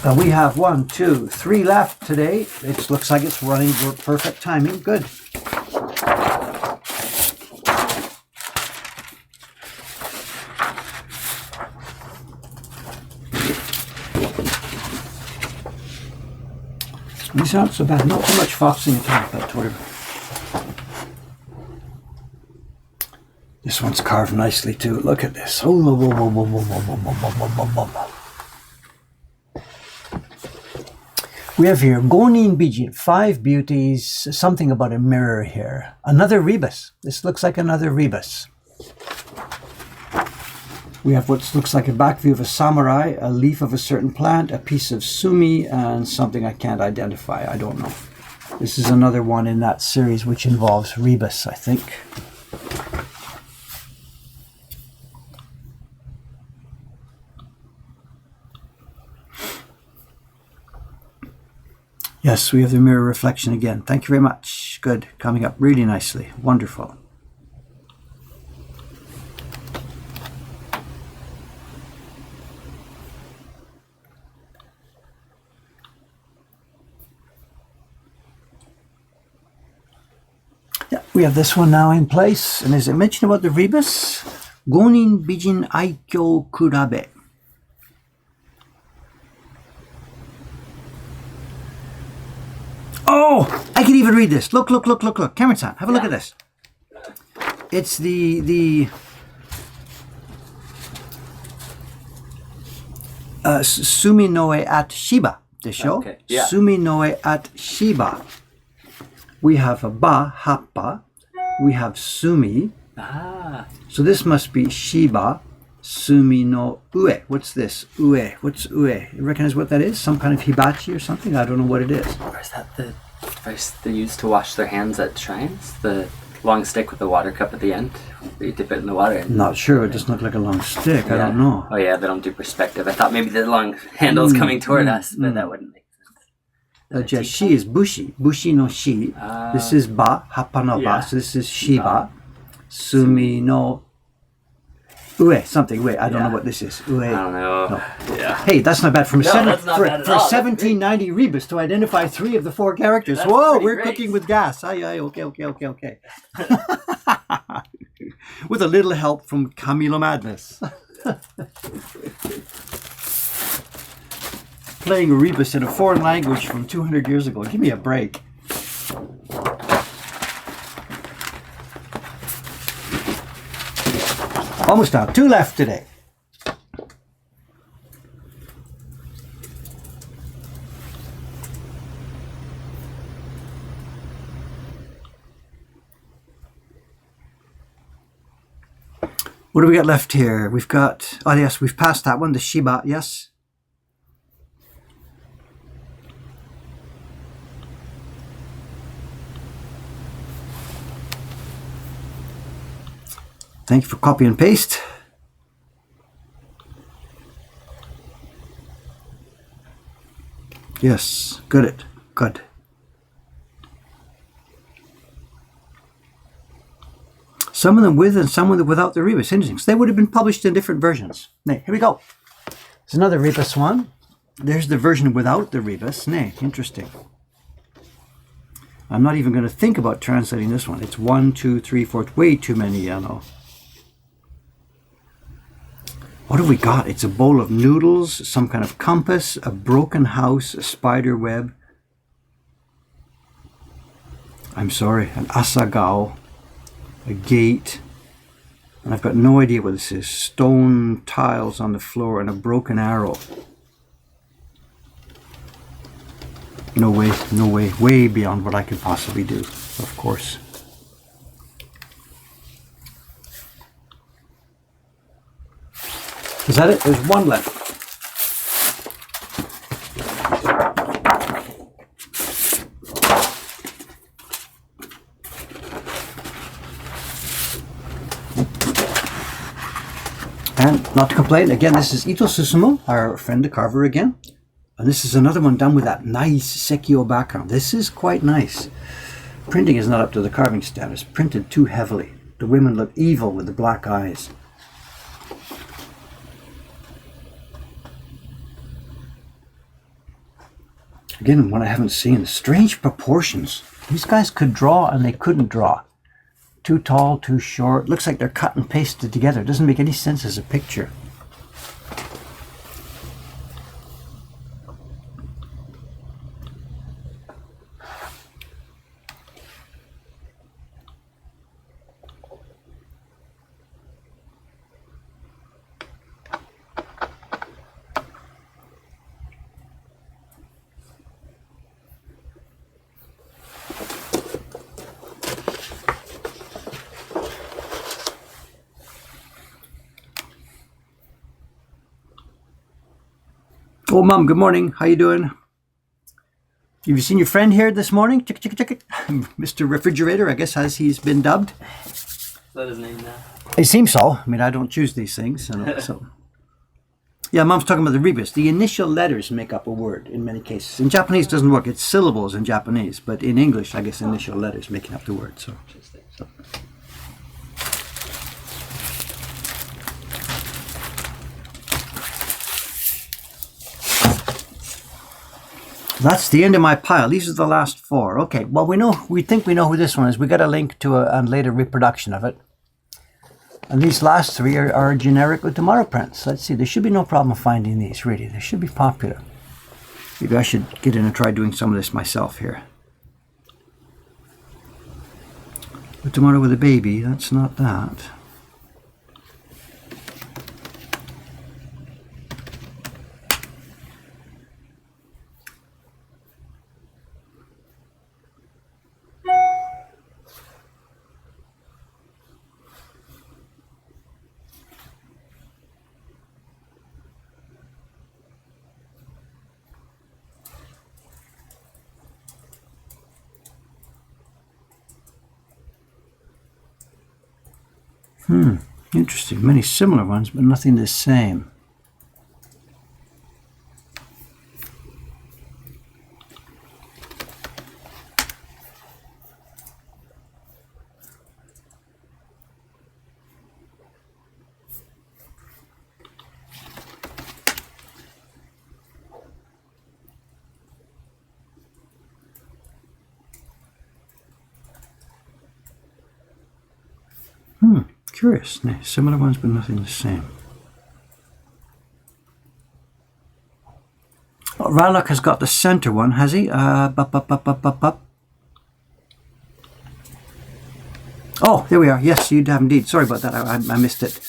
[SPEAKER 1] And we have 1, 2, 3 left today. It looks like it's running perfect timing. Good. These aren't so bad. Not too much foxing at all, but whatever. This one's carved nicely too. Look at this. We have here Gonin Bijin, 5 beauties, something about a mirror here. Another rebus. This looks like another rebus. We have what looks like a back view of a samurai, a leaf of a certain plant, a piece of sumi, and something I can't identify. I don't know. This is another one in that series which involves rebus, I think. Yes, we have the mirror reflection again. Thank you very much. Good. Coming up really nicely. Wonderful. Yeah, we have this one now in place. And is it mentioned about the rebus? Gonin Bijin Aikyo Kurabe. Oh, I can even read this. Look. Cameron-san, have a look at this. It's the Suminoe at Shiba, desho?
[SPEAKER 2] Okay, yeah.
[SPEAKER 1] Suminoe at Shiba. We have a ba, happa, we have sumi.
[SPEAKER 2] Ah.
[SPEAKER 1] So this must be shiba, sumi no ue. What's this? Ue. What's ue? You recognize what that is? Some kind of hibachi or something? I don't know what it is.
[SPEAKER 2] Or is that the device they use to wash their hands at shrines? The long stick with the water cup at the end? You dip it in the water. And
[SPEAKER 1] Not sure. It doesn't look like a long stick.
[SPEAKER 2] yeah.
[SPEAKER 1] I don't know.
[SPEAKER 2] Oh yeah, they don't do perspective. I thought maybe the long handle's coming toward us, but that wouldn't make sense.
[SPEAKER 1] Shi is bushi. Bushi no shi. This is ba, hapa no ba. So this is shiba. Sumi no ue, something. Wait, I don't know what this is. Ue.
[SPEAKER 2] I don't know.
[SPEAKER 1] No.
[SPEAKER 2] Yeah.
[SPEAKER 1] Hey, that's not bad for a
[SPEAKER 2] that's not bad at all.
[SPEAKER 1] 1790 rebus to identify 3 of the 4 characters.
[SPEAKER 2] That's
[SPEAKER 1] Whoa,
[SPEAKER 2] pretty
[SPEAKER 1] we're
[SPEAKER 2] great.
[SPEAKER 1] cooking with gas. Aye, okay. With a little help from Camilo Madness. Playing rebus in a foreign language from 200 years ago. Give me a break. Almost down. 2 left today. What do we got left here? We've got, oh yes, we've passed that one, the Shiba, yes. Thank you for copy and paste. Yes, good. Some of them with and some of them without the rebus. Interesting. So they would have been published in different versions. Nay, here we go. There's another rebus one. There's the version without the rebus. Nay, interesting. I'm not even going to think about translating this one. It's 1, 2, 3, 4. It's way too many, I know. What have we got? It's a bowl of noodles, some kind of compass, a broken house, a spider web. I'm sorry, an asagao, a gate, and I've got no idea what this is. Stone tiles on the floor and a broken arrow. No way, way beyond what I could possibly do, of course. Is that it? There's one left. And not to complain, again, this is Ito Susumu, our friend the carver again. And this is another one done with that nice Sekio background. This is quite nice. Printing is not up to the carving standards. Printed too heavily. The women look evil with the black eyes. Again, one I haven't seen. Strange proportions. These guys could draw and they couldn't draw. Too tall, too short. Looks like they're cut and pasted together. It doesn't make any sense as a picture. Oh, Mom, good morning. How you doing? Have you seen your friend here this morning? Chick. Mr. Refrigerator, I guess, as he's been dubbed.
[SPEAKER 2] Is that his name now?
[SPEAKER 1] It seems so. I mean, I don't choose these things. So. Yeah, Mom's talking about the rebus. The initial letters make up a word in many cases. In Japanese, it doesn't work. It's syllables in Japanese. But in English, I guess initial letters making up the word. So. That's the end of my pile. These are the last 4. Okay, well, we think we know who this one is. We got a link to a later reproduction of it. And these last 3 are generic Utamaro prints. Let's see, there should be no problem finding these, really. They should be popular. Maybe I should get in and try doing some of this myself here. Utamaro with a baby, that's not that. Interesting. Many similar ones, but nothing the same. Curious. Similar ones, but nothing the same. Well, Rylock has got the center one, has he? Oh, there we are. Yes, you have indeed. Sorry about that. I missed it.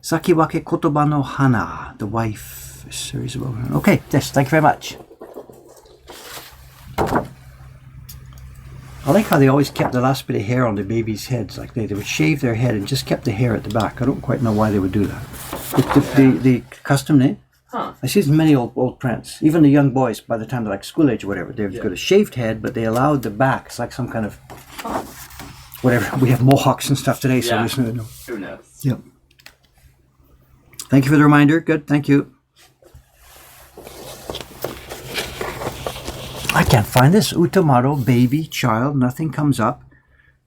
[SPEAKER 1] Sakiwake Kotoba no Hana, the wife, a series of... Okay, yes, thank you very much. I like how they always kept the last bit of hair on the baby's heads. Like they would shave their head and just kept the hair at the back. I don't quite know why they would do that. The custom name.
[SPEAKER 2] Huh.
[SPEAKER 1] I see many old prints. Even the young boys, by the time they're like school age or whatever, they've got a shaved head, but they allowed the back. It's like some kind of whatever. We have mohawks and stuff today, so there's no.
[SPEAKER 2] Who knows?
[SPEAKER 1] Yep. Thank you for the reminder. Good, thank you. I can't find this. Utamaro, baby, child, nothing comes up.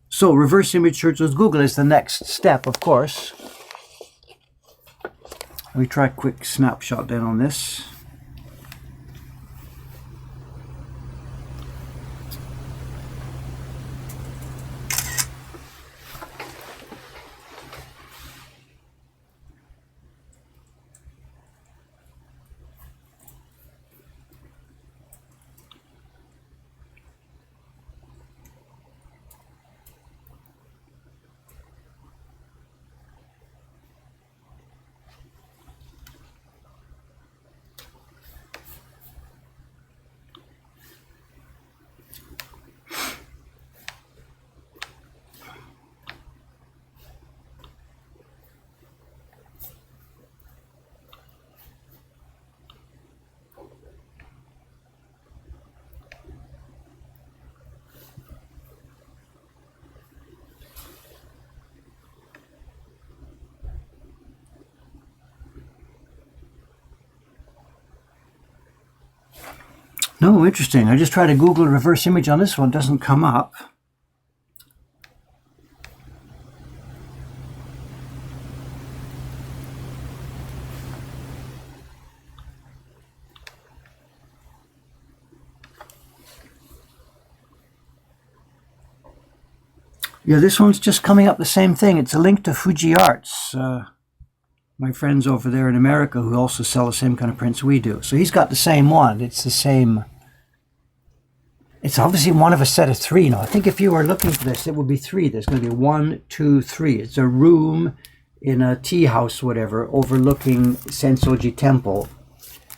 [SPEAKER 1] So reverse image search with Google is the next step, of course. Let me try a quick snapshot then on this. No, interesting. I just tried to Google reverse image on this one. It doesn't come up. Yeah, this one's just coming up the same thing. It's a link to Fuji Arts. My friends over there in America who also sell the same kind of prints we do. So he's got the same one. It's the same. It's obviously one of a set of three now. I think if you were looking for this, it would be three. There's going to be 1, 2, 3. It's a room in a tea house, whatever, overlooking Sensoji Temple.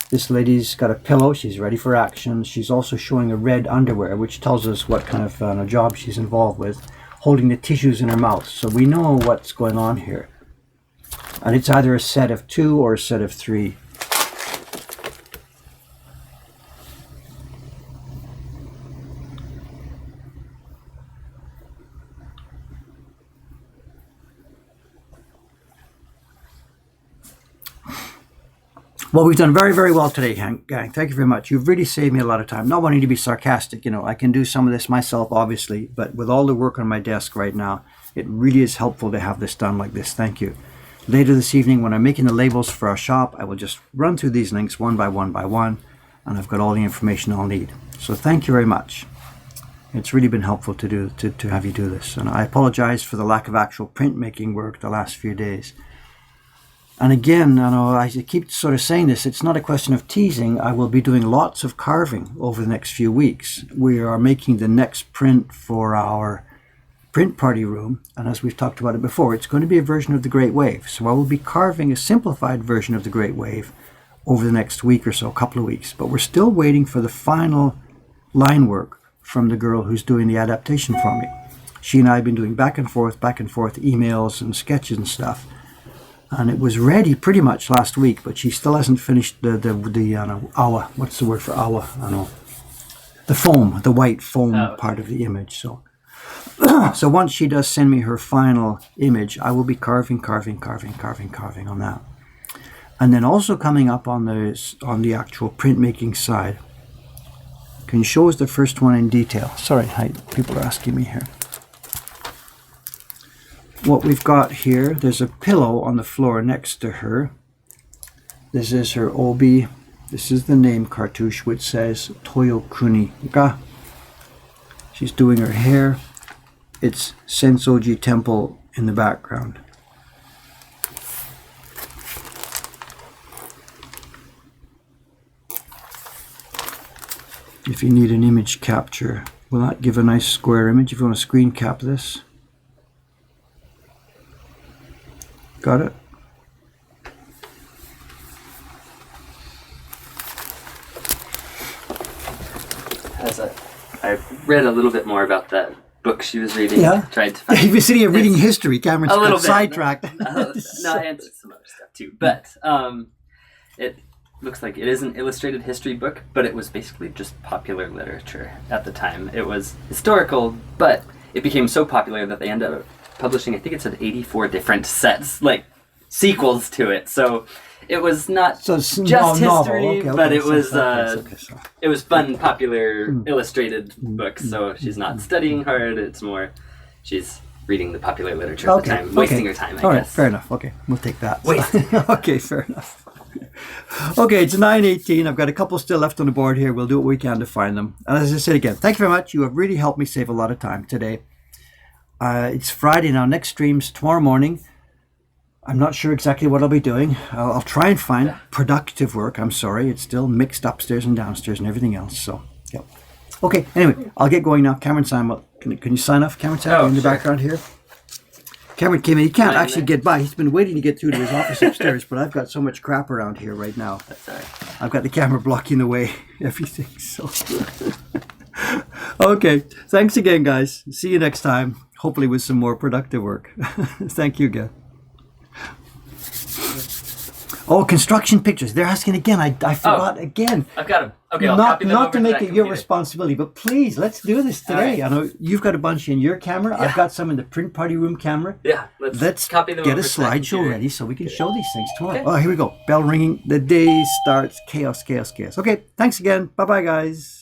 [SPEAKER 1] This lady's got a pillow. She's ready for action. She's also showing a red underwear, which tells us what kind of job she's involved with, holding the tissues in her mouth. So we know what's going on here. And it's either a set of 2 or a set of 3. Well, we've done very, very well today, gang. Thank you very much. You've really saved me a lot of time. Not wanting to be sarcastic, you know, I can do some of this myself, obviously, but with all the work on my desk right now, it really is helpful to have this done like this. Thank you. Later this evening, when I'm making the labels for our shop, I will just run through these links one by one by one, and I've got all the information I'll need. So thank you very much. It's really been helpful to have you do this. And I apologize for the lack of actual printmaking work the last few days. And again, I know I keep sort of saying this, it's not a question of teasing. I will be doing lots of carving over the next few weeks. We are making the next print for our print party room, and as we've talked about it before, it's going to be a version of the Great Wave. So I will be carving a simplified version of the Great Wave over the next week or so, a couple of weeks. But we're still waiting for the final line work from the girl who's doing the adaptation for me. She and I have been doing back and forth emails and sketches and stuff. And it was ready pretty much last week, but she still hasn't finished the awa. What's the word for awa? I don't know. The foam, the white foam part of the image. So So once she does send me her final image, I will be carving on that. And then also coming up on the actual printmaking side. Can you show us the first one in detail? Sorry, people are asking me here. What we've got here, there's a pillow on the floor next to her. This is her obi. This is the name cartouche, which says Toyokuni ga. She's doing her hair. It's Sensoji Temple in the background. If you need an image capture, will that give a nice square image if you want to screen cap this? Got it?
[SPEAKER 2] I've read a little bit more about that book she was reading.
[SPEAKER 1] Yeah.
[SPEAKER 2] Tried to find
[SPEAKER 1] You've been sitting here reading history. Cameron's got sidetracked.
[SPEAKER 2] No, I answered some other stuff too. But it looks like it is an illustrated history book, but it was basically just popular literature at the time. It was historical, but it became so popular that they ended up publishing, I think it said 84 different sets, like sequels to it. So it was not just history, but it was it was fun, popular, illustrated books. So she's not studying hard. It's more she's reading the popular literature at the time, wasting her time, I guess.
[SPEAKER 1] All right, fair enough. Okay, we'll take that. Okay, fair enough. Okay, it's 9:18. I've got a couple still left on the board here. We'll do what we can to find them. And as I said again, thank you very much. You have really helped me save a lot of time today. It's Friday now. Next stream's tomorrow morning. I'm not sure exactly what I'll be doing. I'll try and find productive work. I'm sorry. It's still mixed upstairs and downstairs and everything else. So, yeah. Okay, anyway, I'll get going now. Cameron, sign up. Can you sign off, Cameron? In the background here. Cameron came in. He can't actually get by. He's been waiting to get through to his office upstairs, but I've got so much crap around here right now.
[SPEAKER 2] That's all right.
[SPEAKER 1] I've got the camera blocking away everything. So, okay. Thanks again, guys. See you next time. Hopefully with some more productive work. Thank you again. Oh, construction pictures. They're asking again. I forgot again.
[SPEAKER 2] I've got them. Okay, I'll copy them
[SPEAKER 1] not to make
[SPEAKER 2] to
[SPEAKER 1] it your responsibility, but please, let's do this today.
[SPEAKER 2] Right.
[SPEAKER 1] I know you've got a bunch in your camera. Yeah. I've got some in the print party room camera.
[SPEAKER 2] Yeah, let's copy them.
[SPEAKER 1] Get a slideshow ready so we can show these things tomorrow. Okay. Oh, here we go. Bell ringing. The day starts. Chaos, chaos, chaos. Okay, thanks again. Bye-bye, guys.